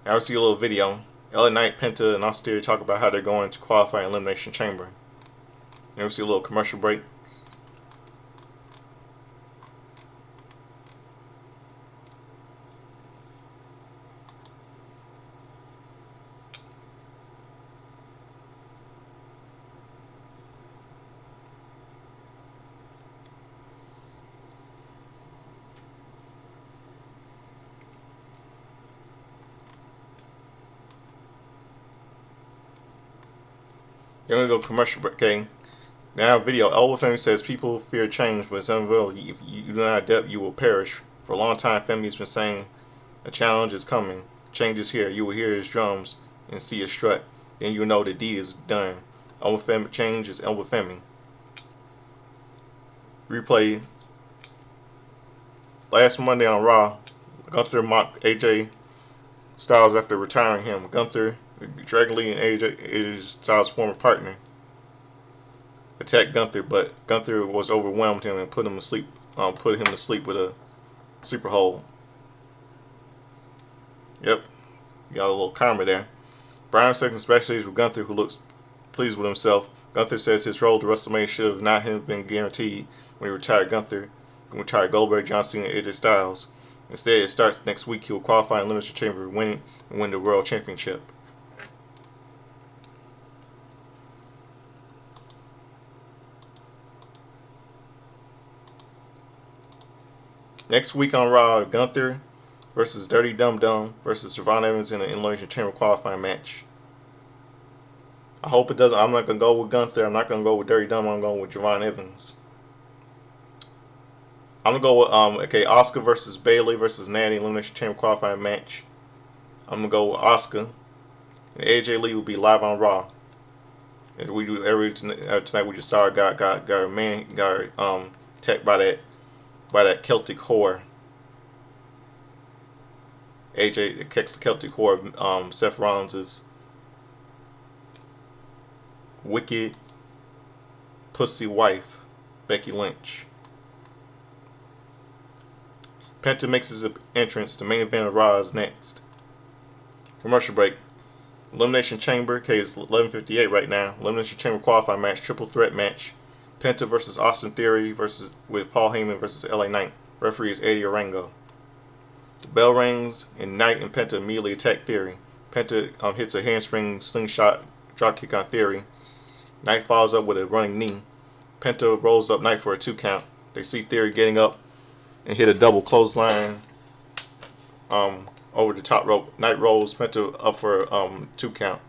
Now we see a little video. LA Knight, Penta, and Austin Theory talk about how they're going to qualify in Elimination Chamber. Then we see a little commercial break. Then we go commercial break. Okay. Now video. Elwood family says people fear change, but it's unreal. If you do not adapt, you will perish. For a long time, family has been saying a challenge is coming. Change is here. You will hear his drums and see his strut. Then you know the deed is done. Elwood family change is Elwood family. Replay. Last Monday on Raw, Gunther mocked AJ Styles after retiring him. Gunther, Dragon Lee, and AJ Styles' former partner, attacked Gunther, but Gunther was overwhelmed him and put him to sleep. With a sleeper hold. Yep, got a little karma there. Brian second specialist with Gunther, who looks pleased with himself. Gunther says his road to WrestleMania should have not been guaranteed when he retired Goldberg, John Cena, and AJ Styles. Instead, it starts next week. He will qualify in Elimination Chamber, win the World Championship. Next week on Raw, Gunther versus Dirty Dum Dum versus Javon Evans in an Elimination Chamber qualifying match. I hope it doesn't. I'm not going to go with Gunther. I'm not going to go with Dirty Dum. I'm going with Javon Evans. I'm going to go with Oscar versus Bayley versus Natty Elimination Chamber qualifying match. I'm going to go with Oscar. And AJ Lee will be live on Raw. And we do every tonight. We just saw got our man got attacked by that Celtic whore. AJ the Celtic whore. Seth Rollins' wicked pussy wife, Becky Lynch. Penta makes his entrance. The main event of Raw is next. Commercial break. Elimination Chamber. Okay, it's 11:58 right now. Elimination Chamber qualifying match, triple threat match. Penta versus Austin Theory with Paul Heyman versus LA Knight. Referee is Eddie Orango. The bell rings and Knight and Penta immediately attack Theory. Penta hits a handspring slingshot dropkick on Theory. Knight follows up with a running knee. Penta rolls up Knight for a 2 count. They see Theory getting up and hit a double clothesline over the top rope. Knight rolls Penta up for a 2 count.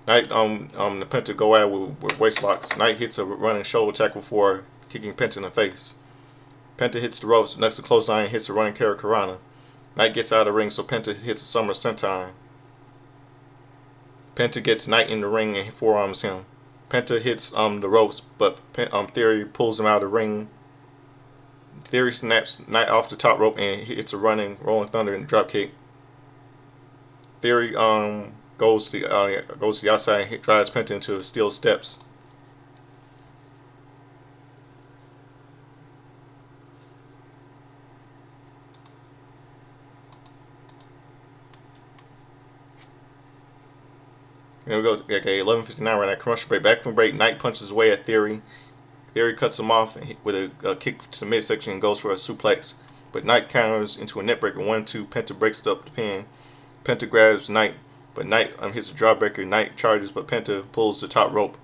Knight the Penta go at it with waist locks. Knight hits a running shoulder tackle before kicking Penta in the face. Penta hits the ropes next to clothesline and hits a running Karana. Knight gets out of the ring, so Penta hits a summer senton. Penta gets Knight in the ring and forearms him. Penta hits the ropes, but Theory pulls him out of the ring. Theory snaps Knight off the top rope and hits a running Rolling Thunder and drop kick. Theory goes to the outside and drives Penta into steel steps. There we go. Okay, 11:59 right now. Commercial break. Back from break, Knight punches away at Theory. Theory cuts him off with a kick to the midsection and goes for a suplex. But Knight counters into a neckbreaker 1-2. Penta breaks up the pin. Penta grabs Knight, but Knight hits a jawbreaker. Knight charges, but Penta pulls the top rope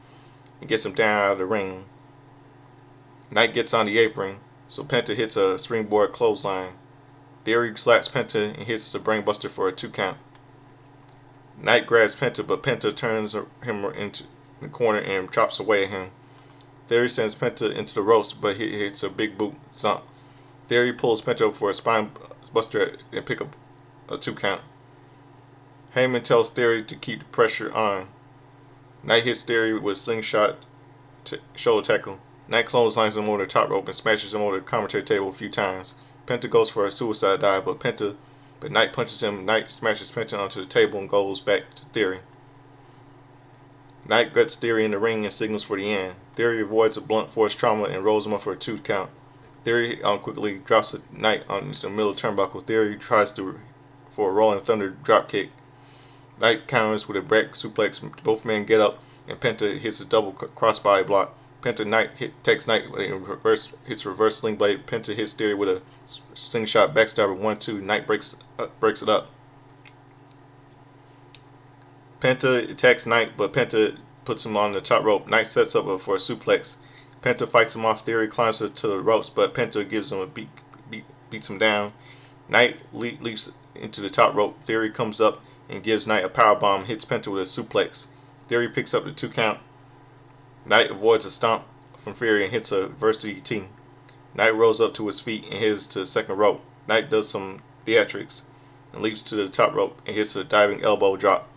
and gets him down out of the ring. Knight gets on the apron, so Penta hits a springboard clothesline. Theory slaps Penta and hits the brainbuster for a 2 count. Knight grabs Penta, but Penta turns him into the corner and chops away at him. Theory sends Penta into the ropes, but he hits a big boot stomp. Theory pulls Penta for a spine buster and pick up a 2 count. Heyman tells Theory to keep the pressure on. Knight hits Theory with a slingshot shoulder tackle. Knight clotheslines him over the top rope and smashes him over the commentary table a few times. Penta goes for a suicide dive, but Knight punches him. Knight smashes Penta onto the table and goes back to Theory. Knight guts Theory in the ring and signals for the end. Theory avoids a blunt force trauma and rolls him up for a 2 count. Theory quickly drops Knight into the middle turnbuckle. Theory tries for a Rolling Thunder dropkick. Knight counters with a back suplex. Both men get up and Penta hits a double crossbody block. Penta takes Knight and hits reverse sling blade. Penta hits Theory with a slingshot backstabber 1-2. Knight breaks it up. Penta attacks Knight, but Penta puts him on the top rope. Knight sets up for a suplex. Penta fights him off. Theory climbs to the ropes, but Penta gives him beats him down. Knight leaps into the top rope. Theory comes up and gives Knight a powerbomb, hits Penta with a suplex. Theory picks up the 2 count. Knight avoids a stomp from Theory and hits a reverse DDT. Knight rolls up to his feet and heads to the second rope. Knight does some theatrics and leaps to the top rope and hits a diving elbow drop.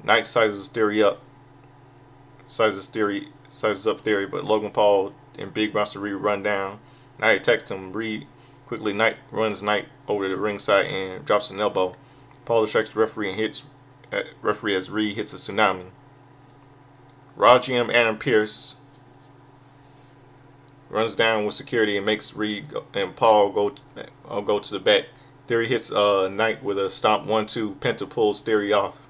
Knight sizes up Theory, but Logan Paul and Big Monster Reed run down. Knight attacks him. Reed quickly runs Knight over the ringside and drops an elbow. Paul distracts the referee and hits referee as Reed hits a tsunami. Raw GM Adam Pearce runs down with security and makes Reed and Paul go to the back. Theory hits Knight with a stomp 1-2. Penta pulls Theory off.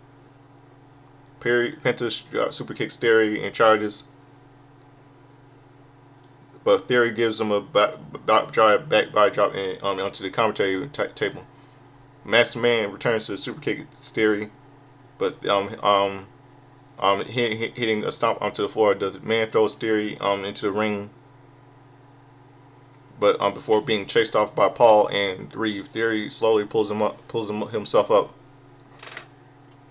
Penta super kicks Theory and charges, but Theory gives him a back body drop onto the commentary table. Master Man returns to the super kick Theory, but hitting a stomp onto the floor. The man throws Theory into the ring, but before being chased off by Paul and Reed, Theory slowly pulls himself up.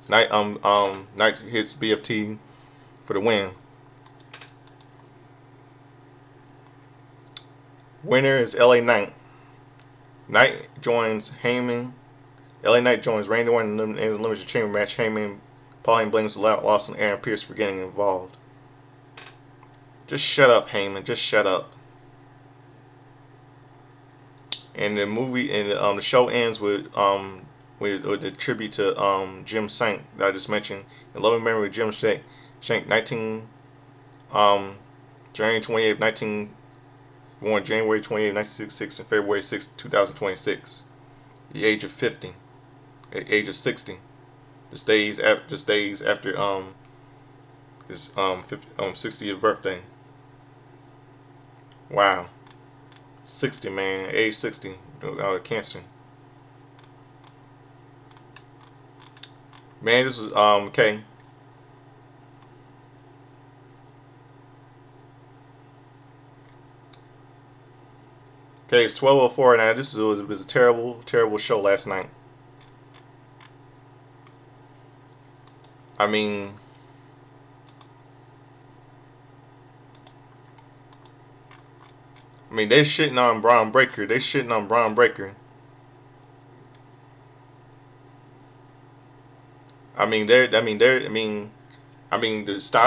Knight hits BFT for the win. Winner is LA Knight. Knight joins Heyman. LA Knight joins Randy Orton in the Elimination Chamber match. Heyman Paul Heyman blames the loss on Aaron Pierce for getting involved. Just shut up, Heyman. Just shut up. And the movie and the show ends with the tribute to Jim Shank that I just mentioned. In loving memory of Jim Shank, 19 January 28, 19 born January 28, 1966 and February 6, 2026. The age of 50, the age of 60. Just days after his 60th birthday. Wow. 60, man, age 60, out of cancer. Man, this was okay. Okay, it's 12:04 now. This was a terrible show last night. I mean, they shitting on Braun Breaker. I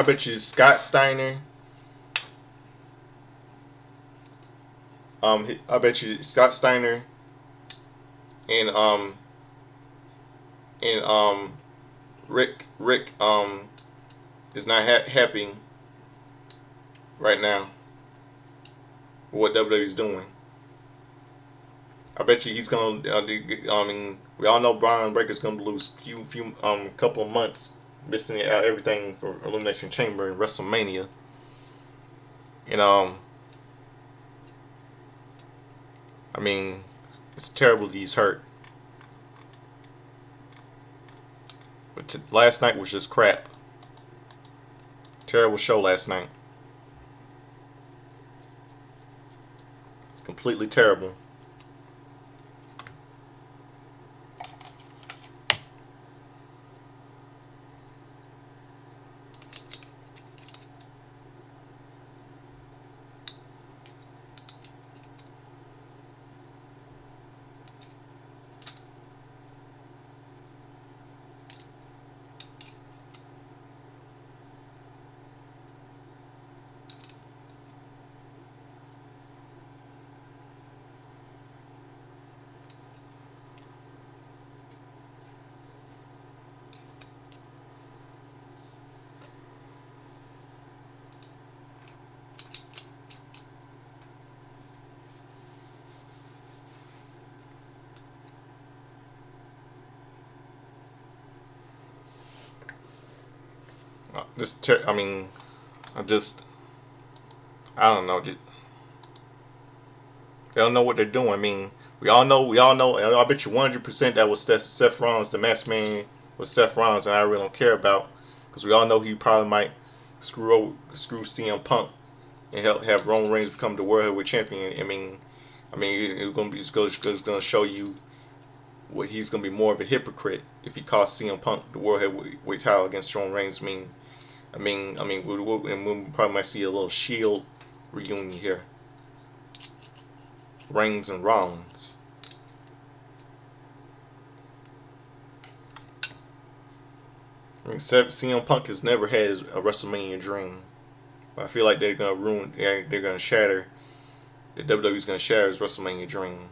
bet you Scott Steiner. I bet you Scott Steiner and Rick is not happy right now with what WWE is doing. I bet you he's gonna. We all know Braun Breaker's gonna lose few couple of months, missing out everything for Elimination Chamber and WrestleMania. And it's terrible that he's hurt. But last night was just crap. Terrible show last night. Completely terrible. I don't know. They don't know what they're doing. We all know. I bet you 100% that was Seth Rollins, the masked man was Seth Rollins, and I really don't care about because we all know he probably might screw CM Punk and have Roman Reigns become the World Heavyweight Champion. It's going to show you what he's going to be more of a hypocrite if he costs CM Punk the World Heavyweight title against Roman Reigns. We'll probably might see a little Shield reunion here. Reigns and Rollins. CM Punk has never had a WrestleMania dream, but I feel like they're gonna ruin. They're gonna shatter. The WWE's gonna shatter his WrestleMania dream.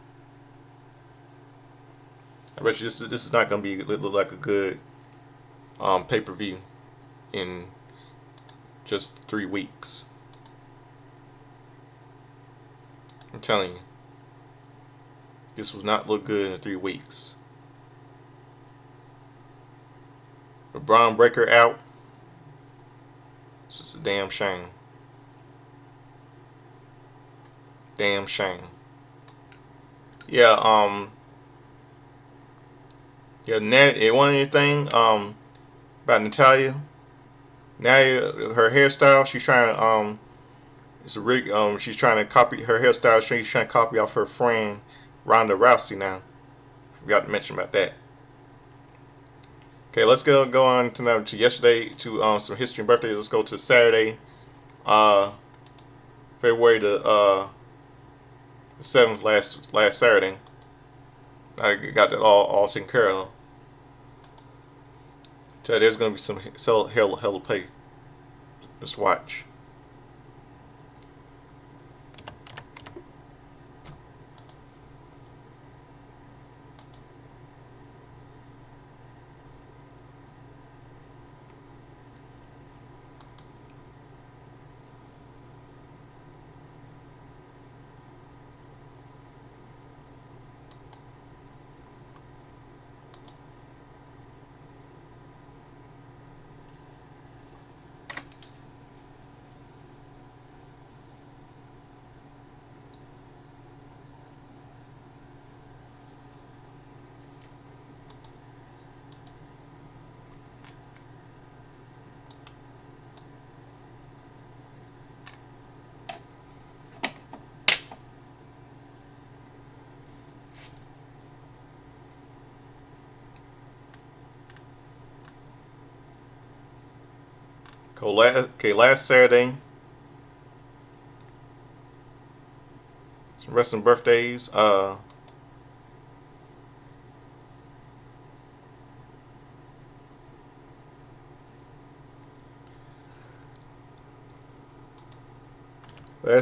I bet you this is not gonna look like a good pay-per-view in just 3 weeks. I'm telling you, this will not look good in 3 weeks. With Braun Breaker out, it's just a damn shame. Damn shame. Yeah, it wasn't anything about Natalya. Her hairstyle, she's trying to she's trying to copy her hairstyle. She's trying to copy off her friend Ronda Rousey now. Forgot to mention about that. Okay, let's go on to yesterday to some history and birthdays. Let's go to Saturday, February the 7th, last Saturday. I got that all taken care of. So there's gonna be some hell pay. Just watch. Last Saturday, some wrestling birthdays. Last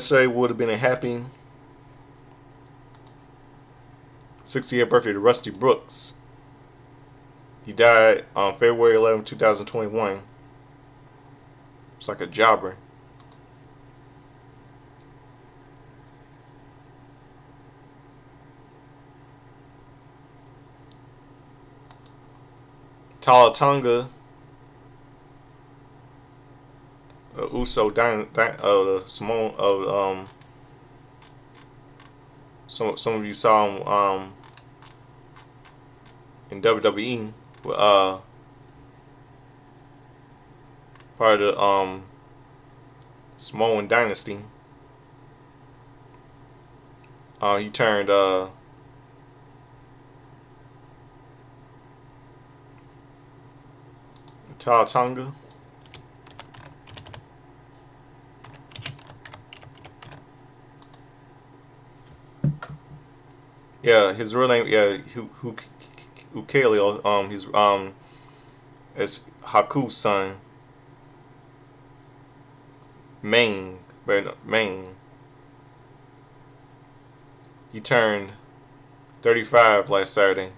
Saturday would have been a happy 60th birthday to Rusty Brooks. He died on February 11, 2021. It's like a jobber. Talatonga, Uso, the Simone, some of you saw him in WWE, part of the Samoan Dynasty. He turned Talatonga. Yeah, his real name, yeah, Ukele. He's it's Haku's son, Maine. He turned 35 last Saturday.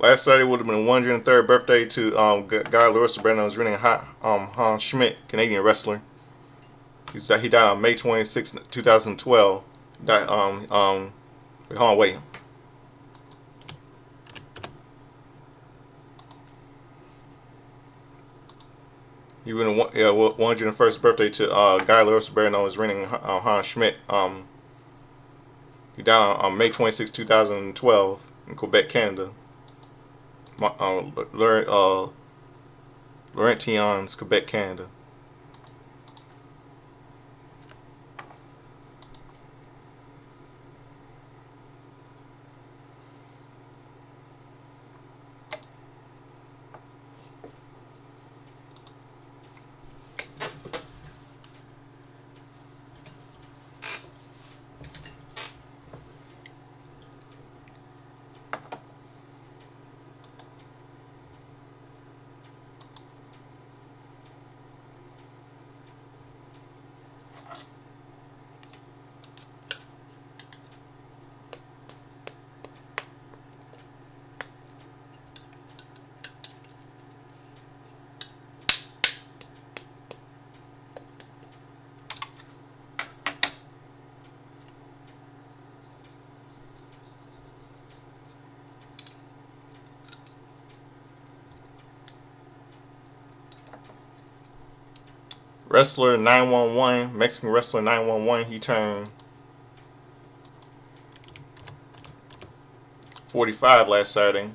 Last Saturday would have been 103rd birthday to Guy Larissa Brandon's running Hans Schmidt, Canadian wrestler. He died on May 26, 2012. Died, hold on, wait. He went 101st birthday to Guy Larissa Brandon's running Hans Schmidt. He died on May 26, 2012 in Quebec, Canada. Laurentians, Quebec, Canada. Wrestler 911, Mexican Wrestler 911, he turned 45 last Saturday.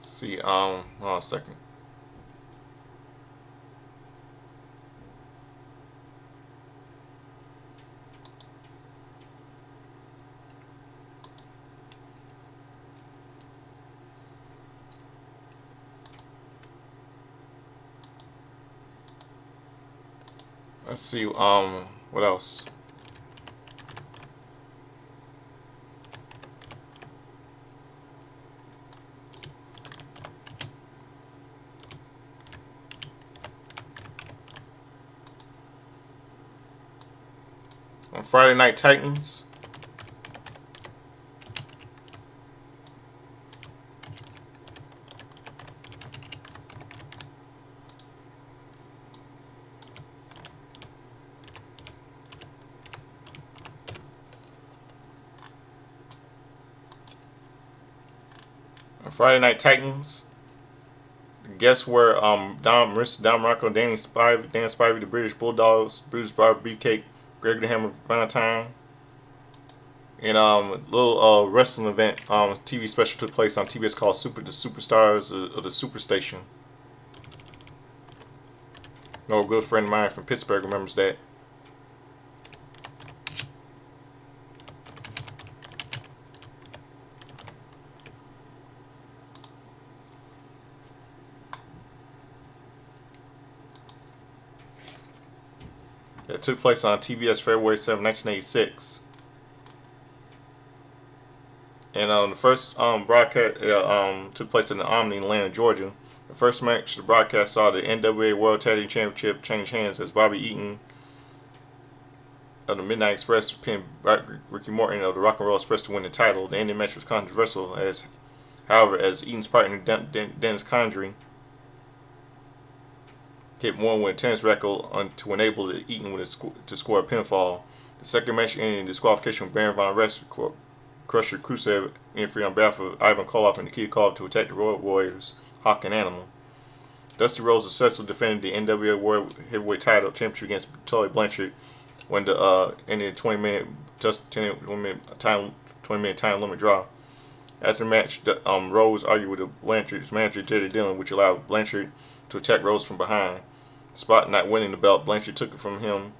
See, hold on a second. Let's see, what else? On Friday Night Titans, on Friday Night Titans, guess where Marissa Don Marco, Dan Spivey, the British Bulldogs, Bruce Barber, Beefcake, Greg the Hammer Valentine, and little wrestling event TV special took place on TBS called The Superstars of the Superstation. No, a good friend of mine from Pittsburgh remembers that. That took place on TBS February 7, 1986. And the first broadcast took place in the Omni in Atlanta, Georgia. The first match the broadcast saw the NWA World Tag Team Championship change hands as Bobby Eaton of the Midnight Express pinned Ricky Morton of the Rock and Roll Express to win the title. The ending match was controversial, however, as Eaton's partner Dennis Condrey hit Morton with a tennis racket to enable Eaton to score a pinfall. The second match ended in disqualification with Baron Von Crusher Khrushchev interfered on behalf of Ivan Koloff and Nikita Koloff to attack the Road Warriors, Hawk and Animal. Dusty Rhodes successfully defended the NWA World Heavyweight Title Championship against Tully Blanchard when the ended 20-minute time limit draw. After the match, Rhodes argued with Blanchard's manager Jerry Dillon, which allowed Blanchard to attack Rhodes from behind. Despite not winning the belt, Blanchard took it from him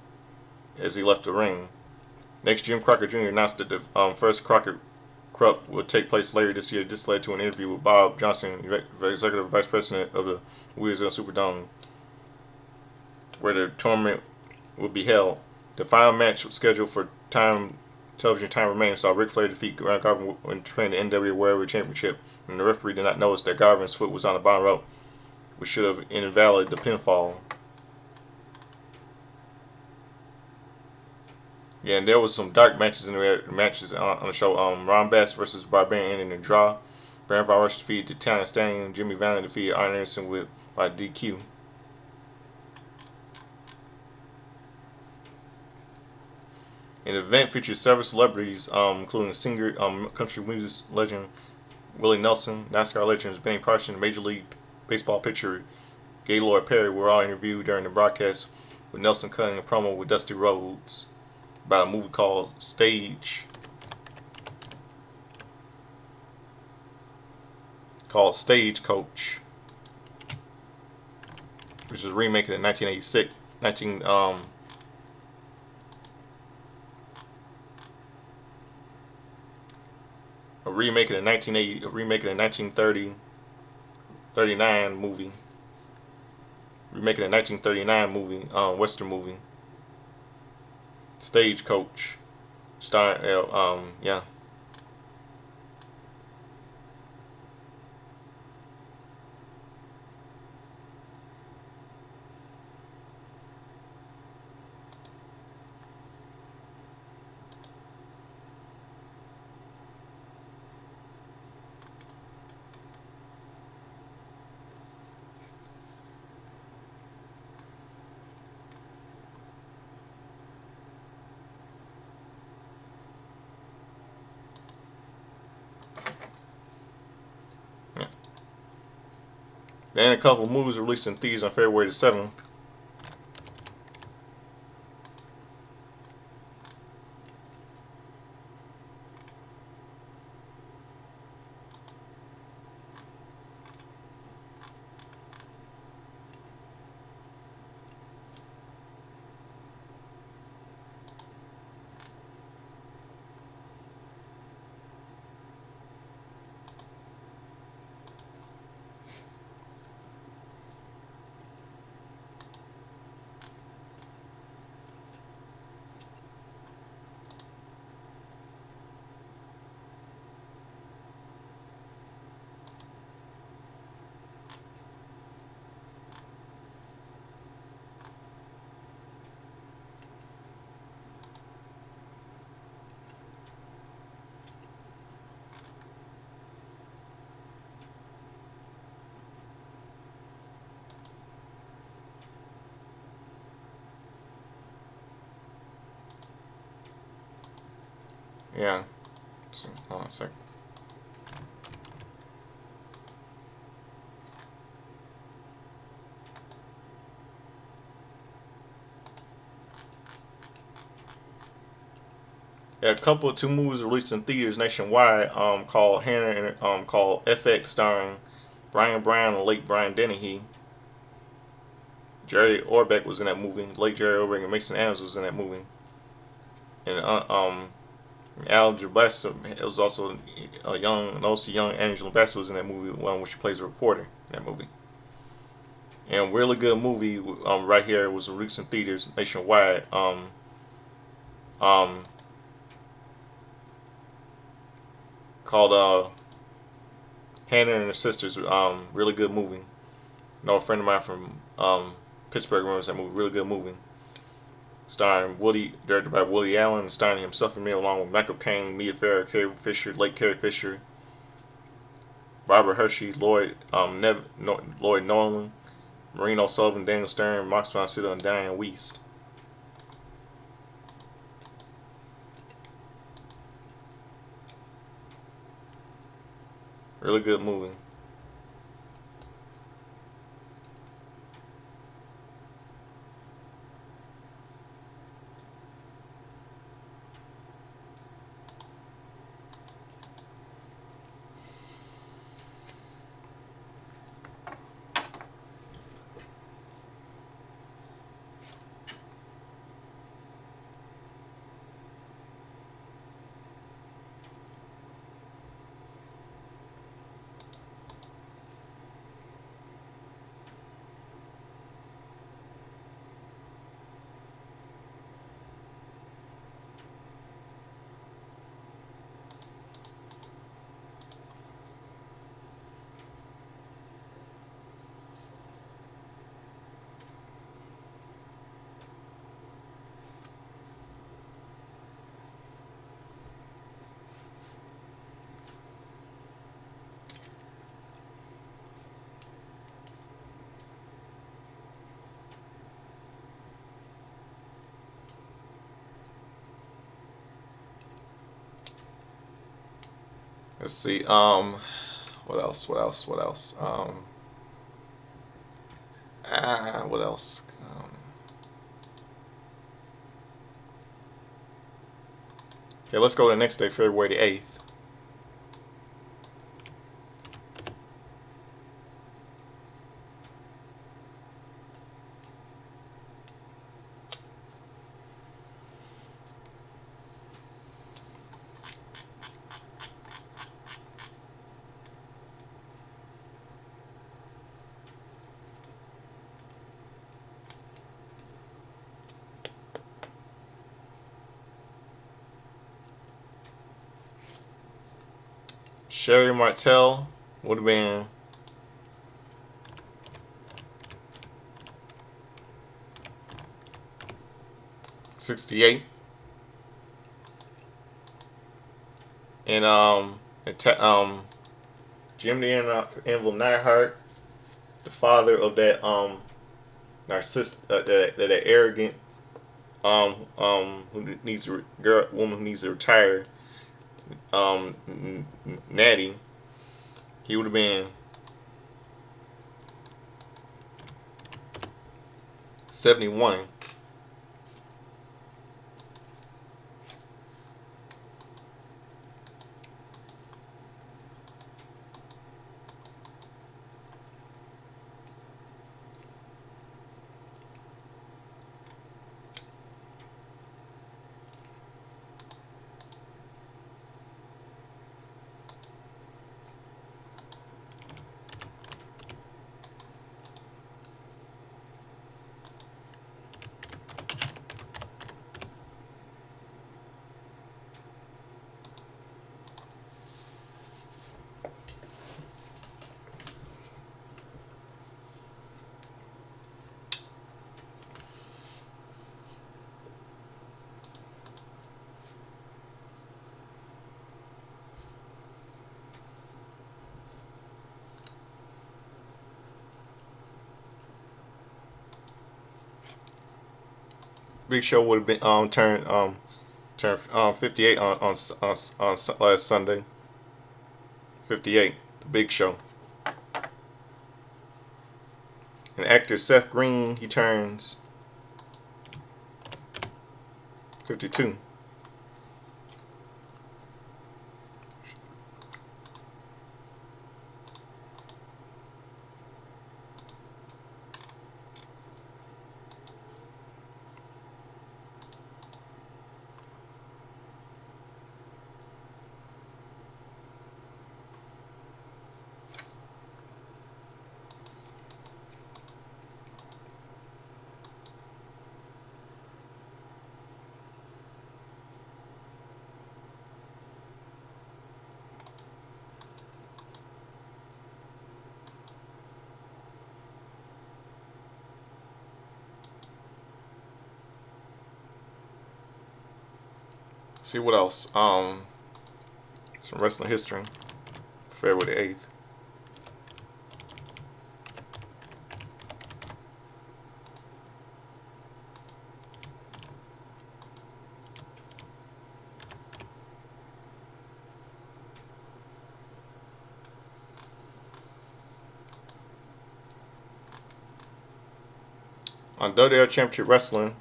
as he left the ring. Next, Jim Crocker Jr. announced that the first Crocker Cup would take place later this year. This led to an interview with Bob Johnson, Executive Vice President of the Louisiana Superdome, where the tournament would be held. The final match was scheduled for television time remaining saw Ric Flair defeat Ron Garvin when defending the NWA World Heavyweight Championship, and the referee did not notice that Garvin's foot was on the bottom rope, which should have invalidated the pinfall. Yeah, and there was some dark matches in the matches on the show. Ron Bass versus Barbarian ended in a draw. Baron Von Rush defeated the Italian Stallion. Jimmy Valiant defeated Arn Anderson by DQ. An event featured several celebrities, including singer, country music legend Willie Nelson, NASCAR legends Benny Parsons, and Major League Baseball pitcher Gaylord Perry were all interviewed during the broadcast, with Nelson cutting a promo with Dusty Rhodes about a movie called Stagecoach. which is a remake of the 1986 a remake of the 1980 a remake of the 1939 movie. Remaking a 1939 movie, Western movie, Stagecoach, starring, yeah, yeah. Then a couple of movies released in theaters on February the 7th. Yeah, so, hold on a second. Yeah, two movies released in theaters nationwide. Called Hannah and called FX, starring Brian Brown and late Brian Dennehy. Jerry Orbach was in that movie. Late Jerry Orbach and Mason Adams was in that movie. And Al Jabasta, it was also young Angela Bassett was in that movie, one where she plays a reporter in that movie. And really good movie. Right here, it was released in theaters nationwide. Um, called Hannah and her Sisters. Really good movie. No, a friend of mine from Pittsburgh remembers that movie. Really good movie. Starring Woody, directed by Woody Allen, and starring himself and me along with Michael Caine, Mia Farrow, Carrie Fisher, Lake Carrie Fisher, Barbara Hershey, Lloyd Norland, Marino Sullivan, Daniel Stern, Max von Sydow, and Diane Wiest. Really good movie. Let's see. What else? What else? What else? What else? Okay, let's go to the next day, February the 8th. Sherry Martel would have been 68. And Jim the Anvil Neidhart, the father of that that arrogant who needs to woman who needs to retire, um, Natty. He would have been 71. Big Show would have been turned 58 on last Sunday. 58, the Big Show. And actor Seth Green, he turns 52. See what else? Some wrestling history. February the 8th. On WWE Championship Wrestling,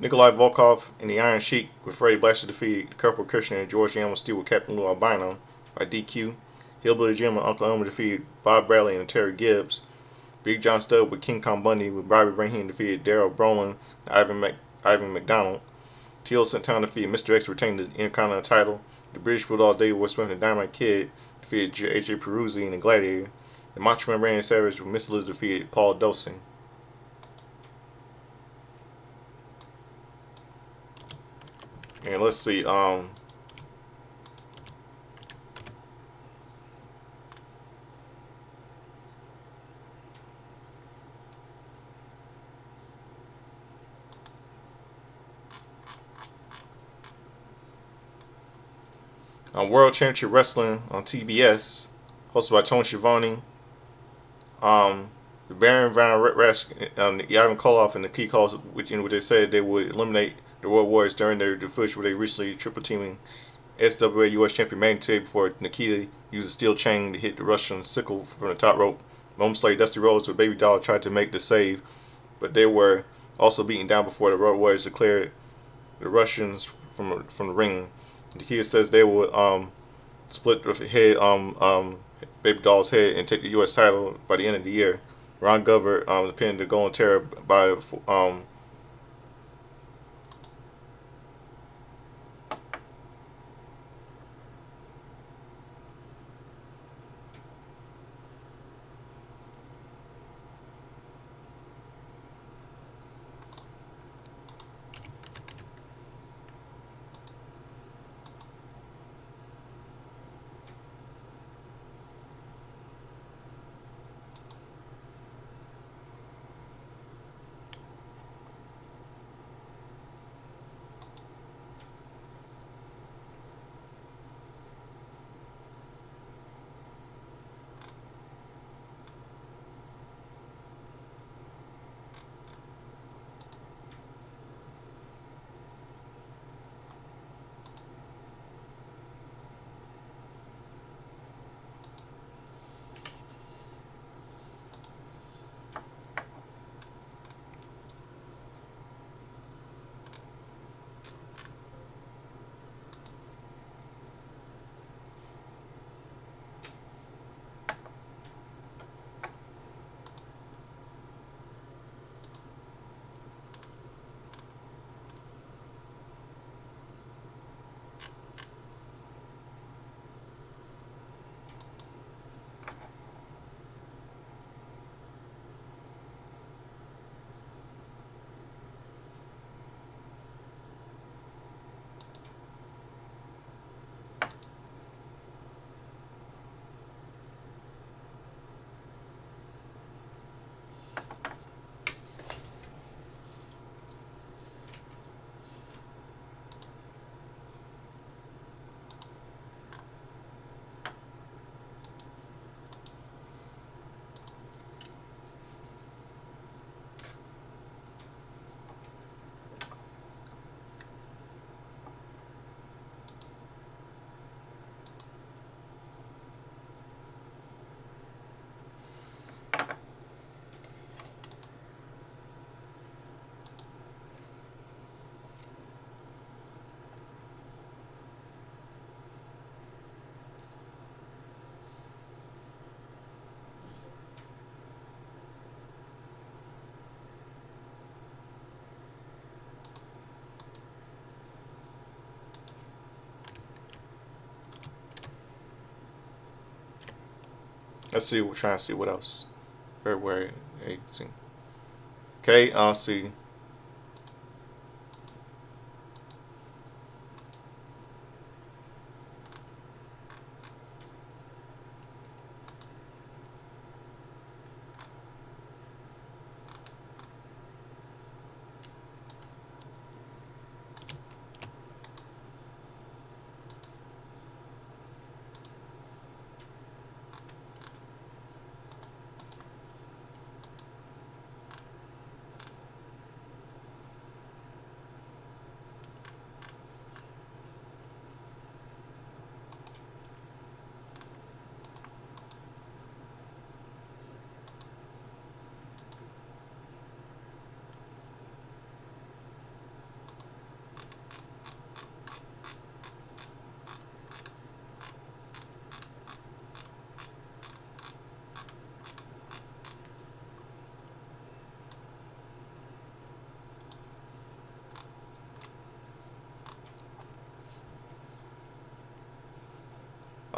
Nikolai Volkov in the Iron Sheik with Freddie Blasher defeated Corporal Kirshner and George Animal Steel with Captain Lou Albino by DQ. Hillbilly Jim and Uncle Elmer defeated Bob Bradley and Terry Gibbs. Big John Studd with King Kong Bundy with Bobby Brahim defeated Daryl Brolin and Ivan McDonald. Teal Santana defeated Mr. X to retain the Intercontinental title. The British Bulldog David West Smith and Dynamite Kid defeated AJ Peruzzi and the Gladiator. And Macho Man Randy Savage with Miss Liz defeated Paul Dosing. And let's see, on World Championship Wrestling on TBS, hosted by Tony Schiavone. The Baron Von Rash, Ivan Koloff, and the Key Calls, which they said they would eliminate the World Warriors during their footage where they recently triple teaming SWA US Champion Manny Tay before Nikita used a steel chain to hit the Russian sickle from the top rope. Moments later, Dusty Rhodes with Baby Doll tried to make the save, but they were also beaten down before the World Warriors declared the Russians from the ring. Nikita says they would split the head Baby Doll's head and take the U.S. title by the end of the year. Ron Glover pinned the Golden Terror by Let's see. We're trying to see what else. February 18th. Okay, I'll see.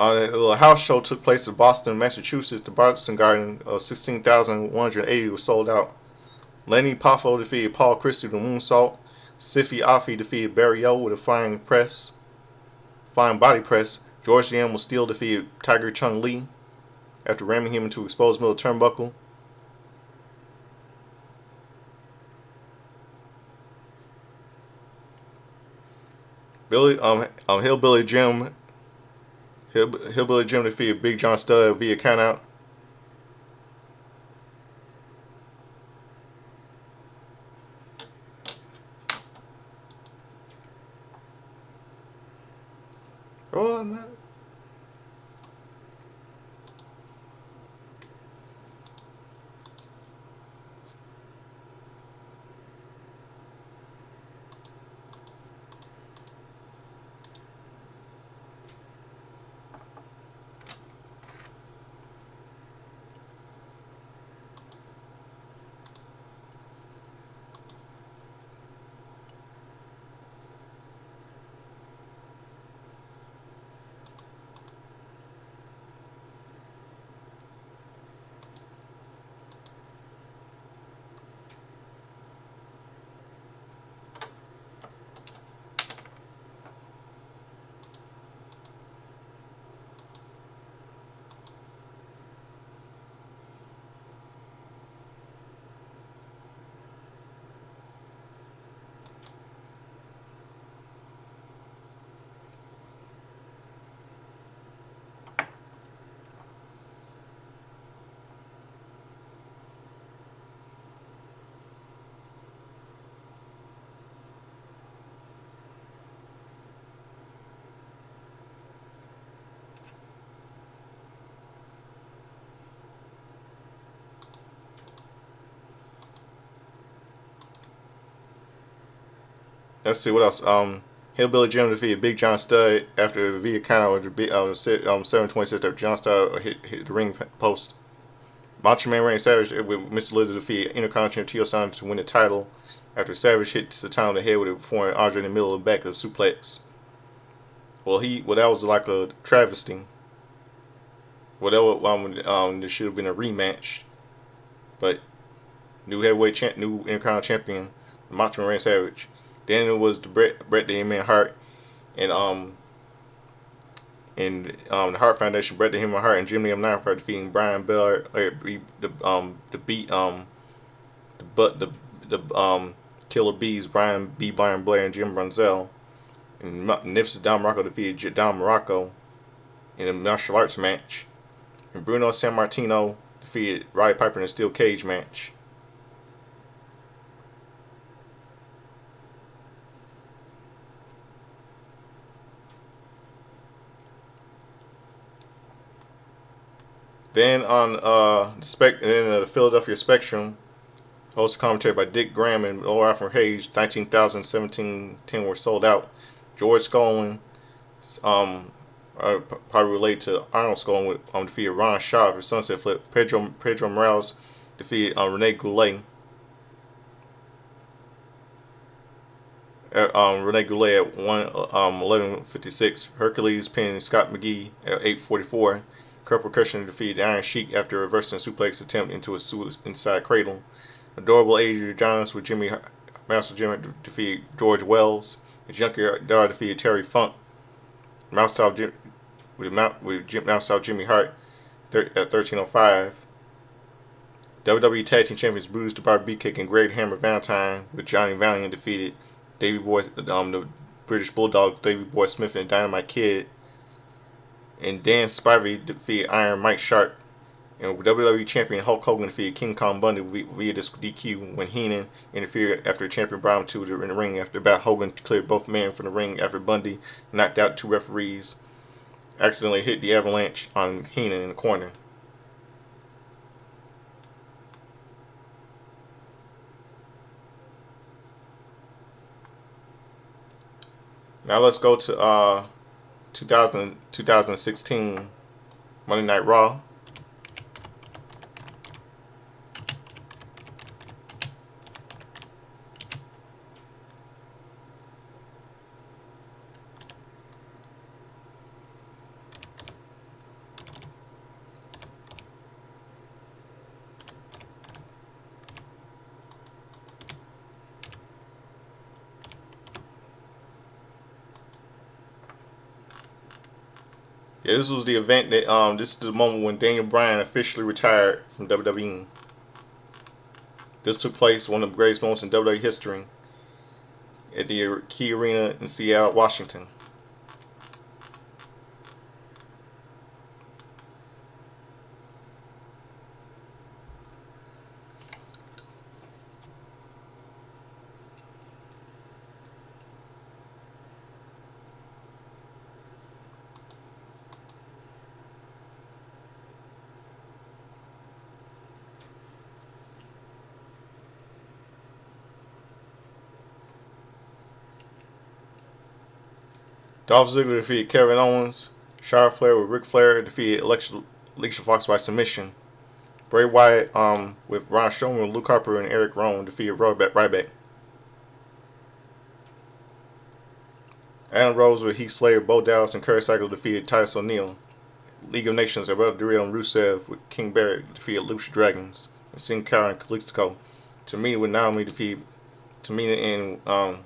A little house show took place in Boston, Massachusetts. The Boston Garden of 16,180 was sold out. Lenny Poffo defeated Paul Christie with a moonsault. Siffy Afi defeated Barry O with a flying body press. George the Animal Steel defeated Tiger Chung Lee after ramming him into exposed middle turnbuckle. Hillbilly Jim defeated Big John Studd via countout. Oh, no. Let's see what else. Hillbilly Jim defeated Big John Studd after via countout with 726 after John Studd hit the ring post. Macho Man Randy Savage with Mr. Lizard defeated Intercontinental Tio Son to win the title after Savage hit Satan on the head with a foreign Andre in the middle of the back of the suplex. Well, that was like a travesty. There should have been a rematch, but new Intercontinental champion, Macho Man Randy Savage. Then it was the Bret the Hitman Hart and the Hart Foundation, Bret the Hitman Hart and Jimmy M. Nine for defeating Brian Bell, the Killer Bees, Brian Blair and Jim Brunzell, and Magnificent Don Morocco defeated Don Morocco in a martial arts match, and Bruno Sammartino defeated Roddy Piper in a steel cage match. Then on the Philadelphia Spectrum, hosted commentary by Dick Graham and Laura Alfred Hayes, 19,000, 1710 were sold out. George Scollin, probably related to Arnold Scollin, with defeated Ron Shaw for Sunset Flip. Pedro Morales defeated Rene Goulet. Rene Goulet at 11:56. Hercules pinning Scott McGee at 8:44. Percussion defeated the Iron Sheik after reversing a suplex attempt into a suicide cradle. Adorable Adrian Johns with Master Jimmy defeated George Wells. The Junkyard Dog defeated Terry Funk. Mouse Top Jim, Mouse Top Jimmy Hart at 13:05. WWE Tag Team Champions Bruce the Barber Beefcake and Greg Hammer Valentine with Johnny Valiant defeated Davey Boy, the British Bulldogs, Davey Boy Smith and Dynamite Kid. And Dan Spivey defeated Iron Mike Sharp. And WWE Champion Hulk Hogan defeated King Kong Bundy via DQ when Heenan interfered after champion Brown to in the ring. After about Hogan cleared both men from the ring after Bundy knocked out two referees, accidentally hit the avalanche on Heenan in the corner. Now let's go to 2016 Monday Night Raw. Yeah, this was the event that this is the moment when Daniel Bryan officially retired from WWE. This took place one of the greatest moments in WWE history at the Key Arena in Seattle, Washington. Dolph Ziggler defeated Kevin Owens. Charlotte Flair with Ric Flair defeated Alicia Fox by submission. Bray Wyatt with Braun Strowman, Luke Harper, and Eric Rowan defeated Ryback. Adam Rose with Heath Slater, Bo Dallas, and Kurt Angle defeated Titus O'Neil. League of Nations, Alberto Del Rio and Rusev with King Barrett defeated Lucha Dragons. And Sin Cara and Kalisto. Tamina with Naomi defeated Tamina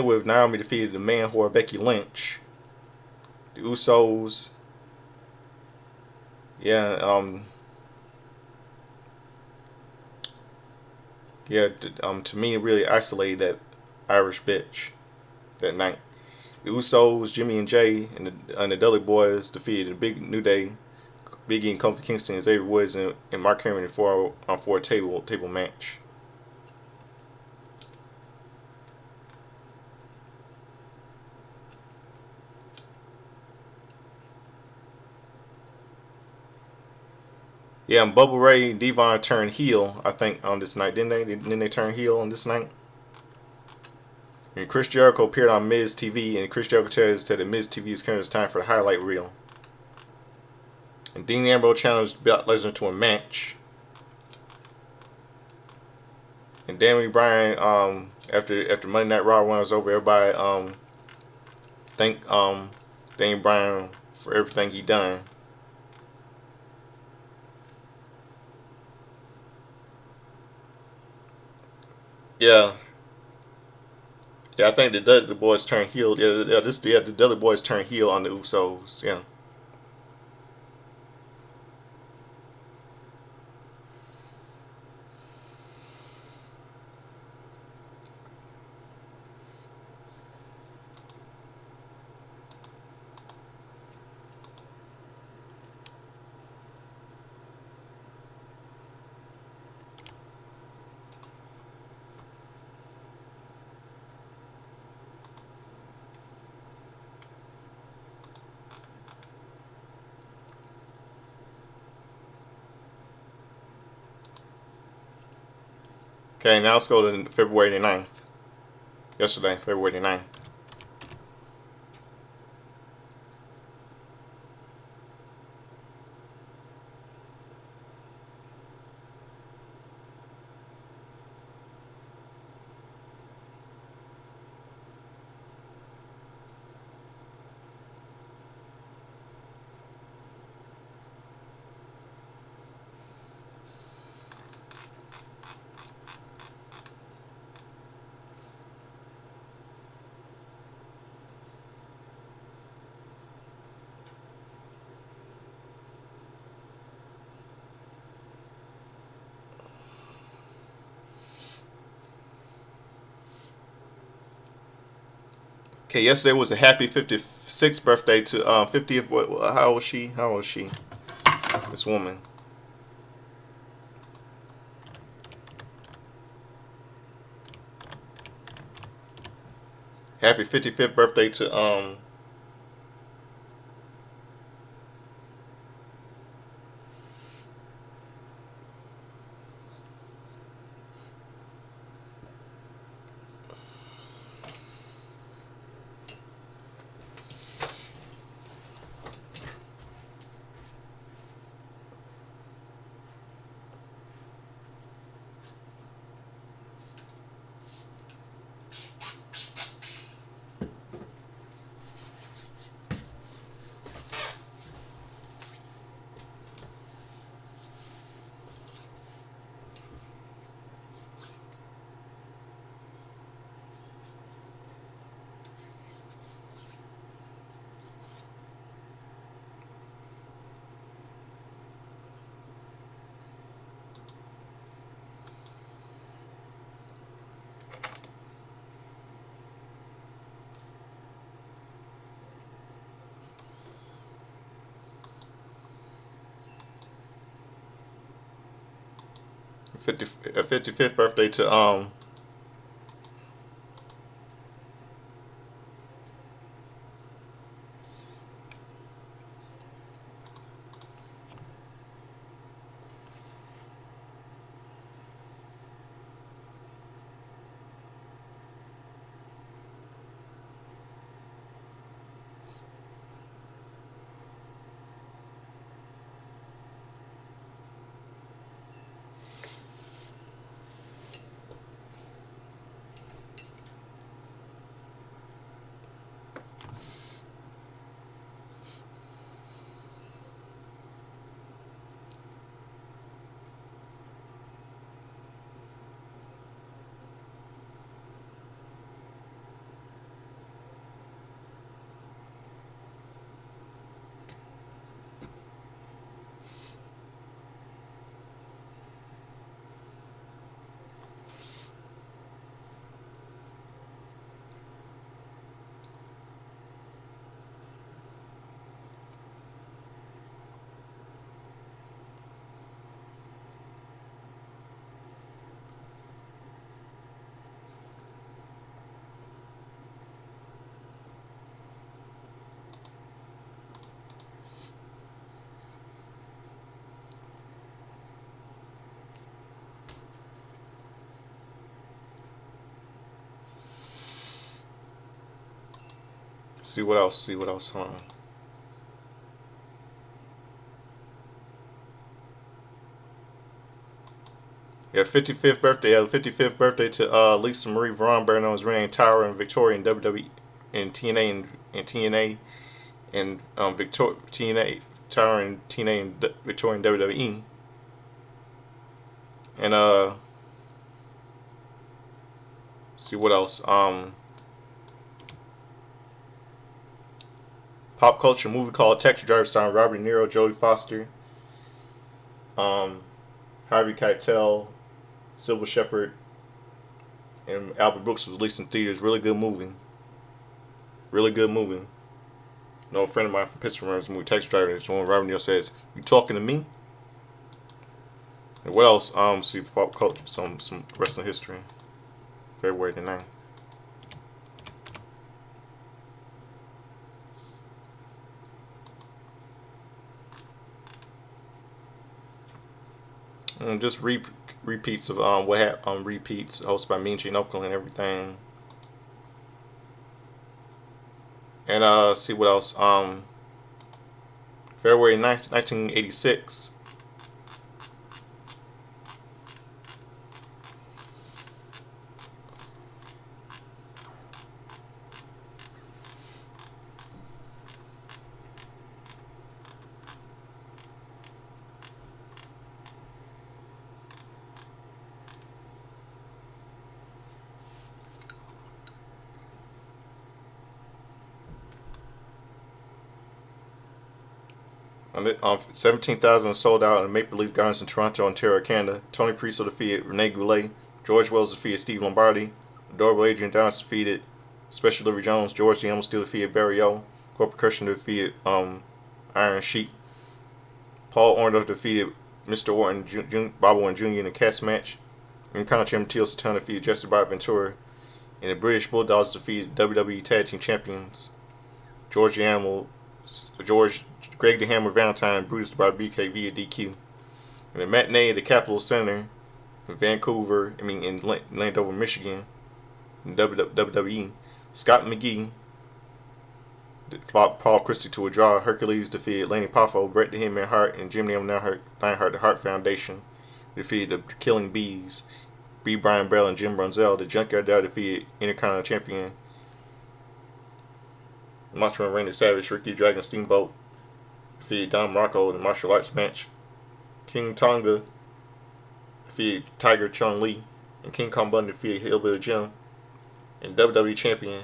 with Naomi defeated the man whore Becky Lynch. The Usos. Tamina really isolated that Irish bitch that night. The Usos, Jimmy and Jay, and the Dudley Boys defeated the Big New Day, Biggie and Kofi Kingston, and Xavier Woods, and Mark Henry in a 4-on-4 table match. Yeah, and Bubba Ray and Devon turned heel, I think, on this night, didn't they? Didn't they turn heel on this night? And Chris Jericho appeared on Miz TV, and Chris Jericho said that Miz TV is coming. It's time for the highlight reel. And Dean Ambrose challenged Brock Lesnar to a match. And Daniel Bryan, after Monday Night Raw when it was over, everybody thanked Daniel Bryan for everything he done. Yeah. Yeah, I think the Dudley Boys turned heel. The Dudley Boys turned heel on the Usos. Yeah. Okay, now let's go to February the 9th. Yesterday, February the 9th. Okay, yesterday was a happy 56th birthday to 50th. How old was she? How old was she? This woman. Happy 55th birthday to 55th birthday to see what else. See what else. Yeah, 55th birthday. Yeah, 55th birthday to Lisa Marie Varon, better known as Reigning Tower and Victoria in WWE, in TNA and TNA and Victoria TNA Tower and TNA and Victoria in WWE. And see what else. Pop culture movie called Taxi Driver starring Robert De Niro, Jodie Foster, um, Harvey Keitel, Sybil Shepherd, and Albert Brooks was released in theaters. Really good movie. Really good movie. No, a friend of mine from Pittsburgh remembers the movie Taxi Driver. It's when Robert De Niro says, "You talking to me?" And what else? See pop culture, some wrestling history. February the 9th. And just repeats of what happened. Repeats hosted by Mean Gene Oakland and everything. And see what else. February 9th, 1986. And 17,000 was sold out in Maple Leaf Gardens in Toronto, Ontario, Canada. Tony Priso defeated Rene Goulet. George Wells defeated Steve Lombardi. Adorable Adrian Downs defeated Special Delivery Jones, George the Animal Steel defeated Barrio. Corporate Cushion defeated Iron Sheik. Paul Orndorff defeated Mr. Orton, Bob Orton Jr. in a cast match. Intercontinental Champion Tito Santana defeated Jesse Bobby Ventura. And the British Bulldogs defeated WWE Tag Team Champions George the Animal, Greg the Hammer Valentine, Brutus the Barber BK via DQ. And the matinee at the Capitol Center in Landover, Michigan, in WWE, Scott McGee fought Paul Christie to a draw. Hercules defeated Lanny Poffo, Bret the Hitman Hart, and Jim Neal Lionheart, the Hart Foundation defeated the Killing Bees, B. Brian Bell and Jim Brunzell. The Junkyard Dog defeated Intercontinental Champion Macho Man Randy Savage. Ricky Dragon Steamboat defeated Don Morocco in the martial arts match. King Tonga defeated Tiger Chung Lee, and King Kong Bundy defeated Hillbilly Jim. And WWE Champion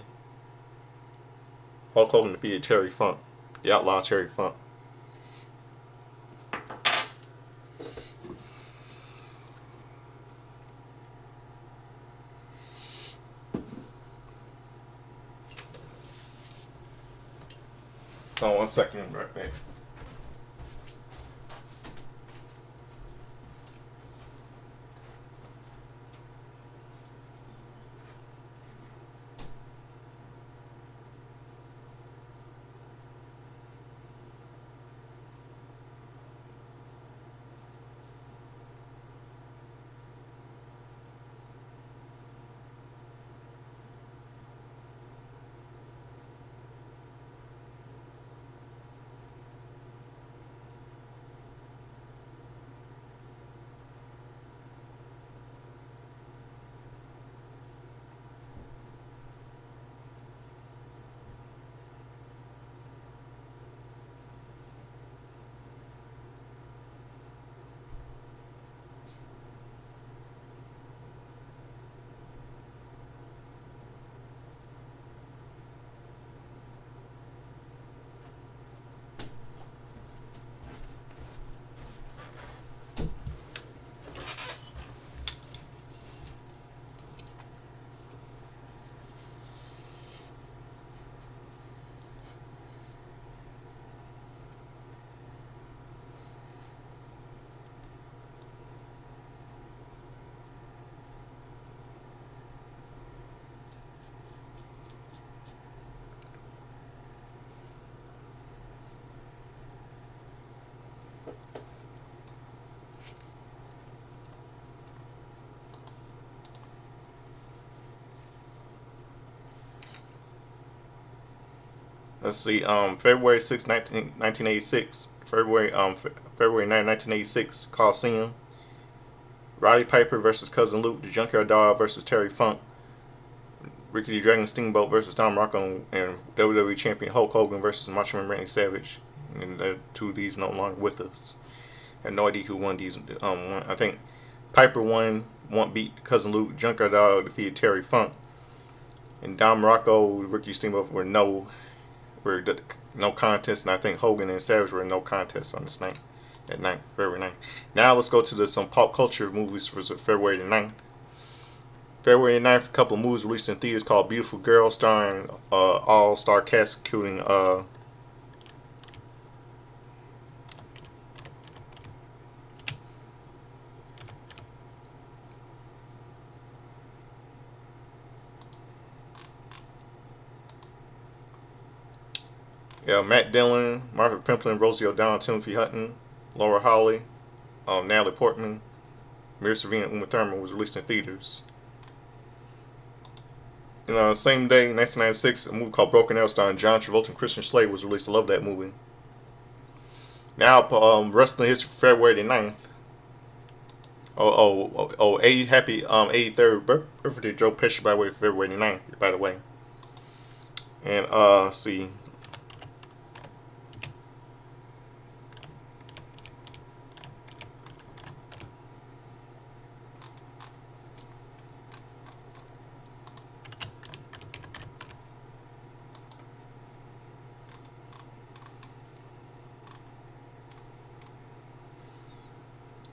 Hulk Hogan defeated Terry Funk, the Outlaw Terry Funk. Hold on 1 second, right back. Let's see. February 6, 1986. February 9, 1986. Coliseum. Roddy Piper versus Cousin Luke. The Junkyard Dog versus Terry Funk. Ricky the Dragon Steamboat versus Don Morocco, and WWE Champion Hulk Hogan versus Macho Man Randy Savage. And the two of these no longer with us. I have no idea who won these. I think Piper won, beat Cousin Luke. Junkyard Dog defeated Terry Funk. And Don Morocco, Ricky Steamboat were no contest, and I think Hogan and Savage were no contest on this night. That night, February 9th. Now let's go to some pop culture movies for February the 9th. February 9th, a couple of movies released in theaters called Beautiful Girl, starring all-star cast including Matt Dillon, Margaret Pemberton, Rosie O'Donnell, Timothy Hutton, Laura Holly, Natalie Portman, Mira Sorvino, and Uma Thurman was released in theaters. Same day, 1996, a movie called Broken Arrow starring John Travolta and Christian Slater was released. I love that movie. Now, wrestling history for February the 9th. Happy 83rd birthday, Joe Pesci, by the way, February the 9th, by the way. And, see.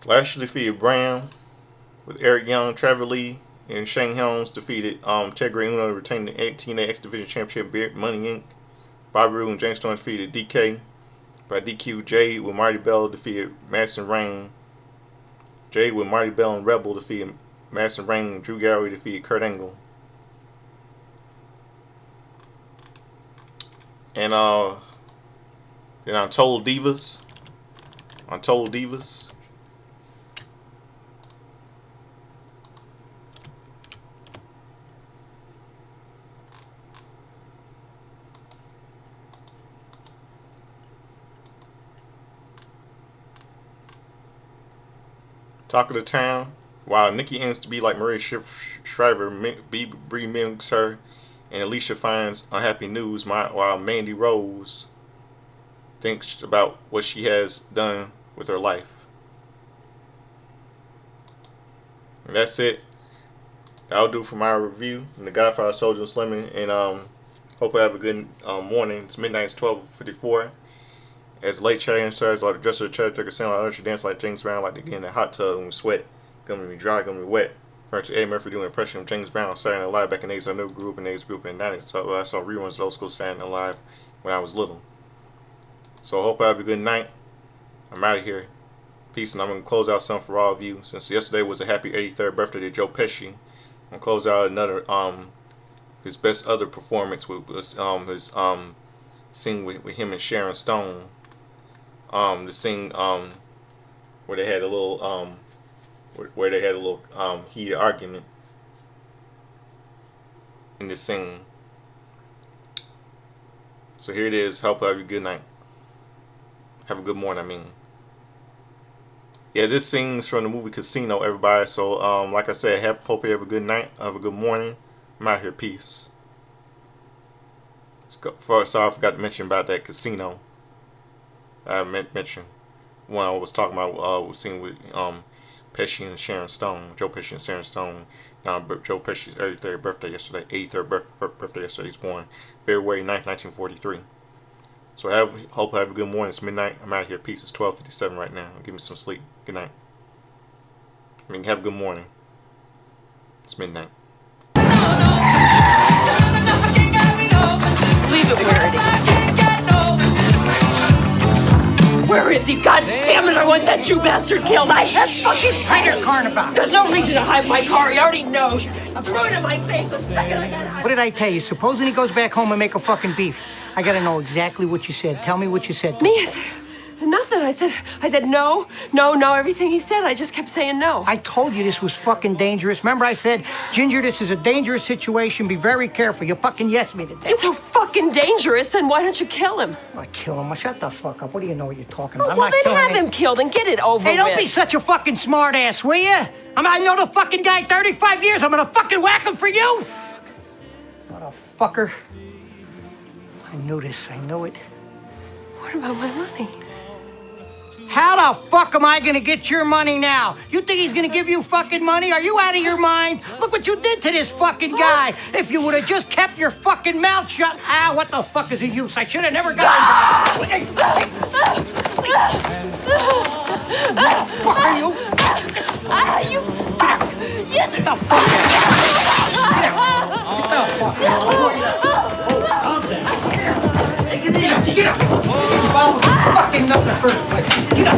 Lashley defeated Brown with Eric Young, Trevor Lee, And Shane Helms defeated Ted Uno to retain the TNA X Division Championship. Money Inc. Bobby Roode and James Storm defeated DK by DQ. Jade with Marty Bell defeated Madison Rain. Jade with Marty Bell and Rebel defeated Madison Rain. And Drew Galloway defeated Kurt Angle. And then on Total Divas. Talk of the town. While Nikki ends to be like Maria Shriver, Brie mimics her, and Alicia finds unhappy news. While Mandy Rose thinks about what she has done with her life. And that's it. That'll do for my review. And the Godfather Soldier and Slimming. And hope I have a good morning. It's midnight. It's 12:54. As late chatting starts, like the dresser of the chair, took a sound like Usher, dance like James Brown, like to get in the hot tub and sweat. Gonna be dry, gonna be wet. Referring to Eddie Murphy doing an impression of James Brown on Saturday Night Live back in the 80s. I never grew up in the 80s, grew up in the 90s. So I saw reruns of old school Saturday Night Live when I was little. So I hope I have a good night. I'm out of here. Peace, and I'm going to close out something for all of you. Since yesterday was a happy 83rd birthday to Joe Pesci, I'm going to close out another, his best other performance with his scene with him and Sharon Stone. The scene where they had a little heated argument in this scene. So here it is. Hope I have a good night. Have a good morning, I mean. Yeah, this scene's from the movie Casino, everybody. So, like I said, hope you have a good night. Have a good morning. I'm out here. Peace. Sorry, I forgot to mention about that casino. I mentioned when I was talking about was scene with Pesci and Sharon Stone. Joe Pesci and Sharon Stone. Joe Pesci's 83rd birthday yesterday. 83rd birthday yesterday. He's born February 9th, 1943. So hope I have a good morning. It's midnight. I'm out of here. Peace. It's 12:57 right now. Give me some sleep. Good night. I mean, have a good morning. It's midnight. Leave it where it is. Where is he? God damn it, I want that Jew bastard killed. I have fucking... Hide your car in the back. There's no reason to hide my car. He already knows. Threw it in my face the second I got out. What did I tell you? Supposing he goes back home and make a fucking beef. I gotta know exactly what you said. Tell me what you said. Me? I said nothing. I said no, everything he said. I just kept saying no. I told you this was fucking dangerous. Remember I said, Ginger, this is a dangerous situation. Be very careful. You fucking yes me to that. It's so fucking dangerous, then why don't you kill him? I kill him. Shut the fuck up. What do you know what you're talking about? Well, then have him killed and get it over with. Hey, don't be such a fucking smart ass, will you? I know the fucking guy 35 years. I'm gonna fucking whack him for you. Motherfucker. I knew this. I knew it. What about my money? How the fuck am I gonna get your money now? You think he's gonna give you fucking money? Are you out of your mind? Look what you did to this fucking guy. If you would have just kept your fucking mouth shut. What the fuck is the use? I should have never gotten... What the fuck are you? You fuck! Yes! Get the fuck out! Get the fuck out! Take it easy. Get up! Fucking up the first place. Get up!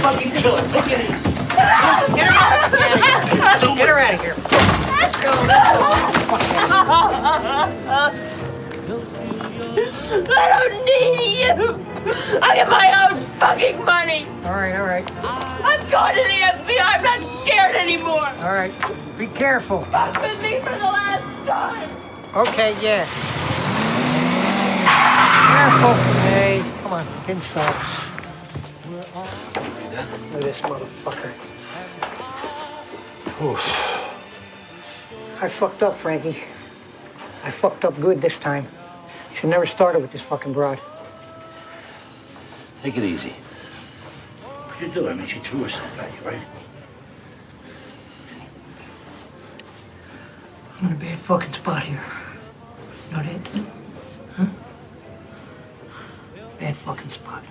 Fucking kill it. Take it easy. Get her out! Get her out of here. Let's go. I don't need you! I get my own fucking money! All right. I'm going to the FBI! I'm not scared anymore! All right. Be careful. Fuck with me for the last time! Okay, yeah. Careful. Hey, come on. Get inside. Look at this motherfucker. Oof. I fucked up, Frankie. I fucked up good this time. Should never started with this fucking broad. Take it easy. What'd you do? I mean, she threw herself at you, right? I'm in a bad fucking spot here. You know that? Huh? Bad fucking spot.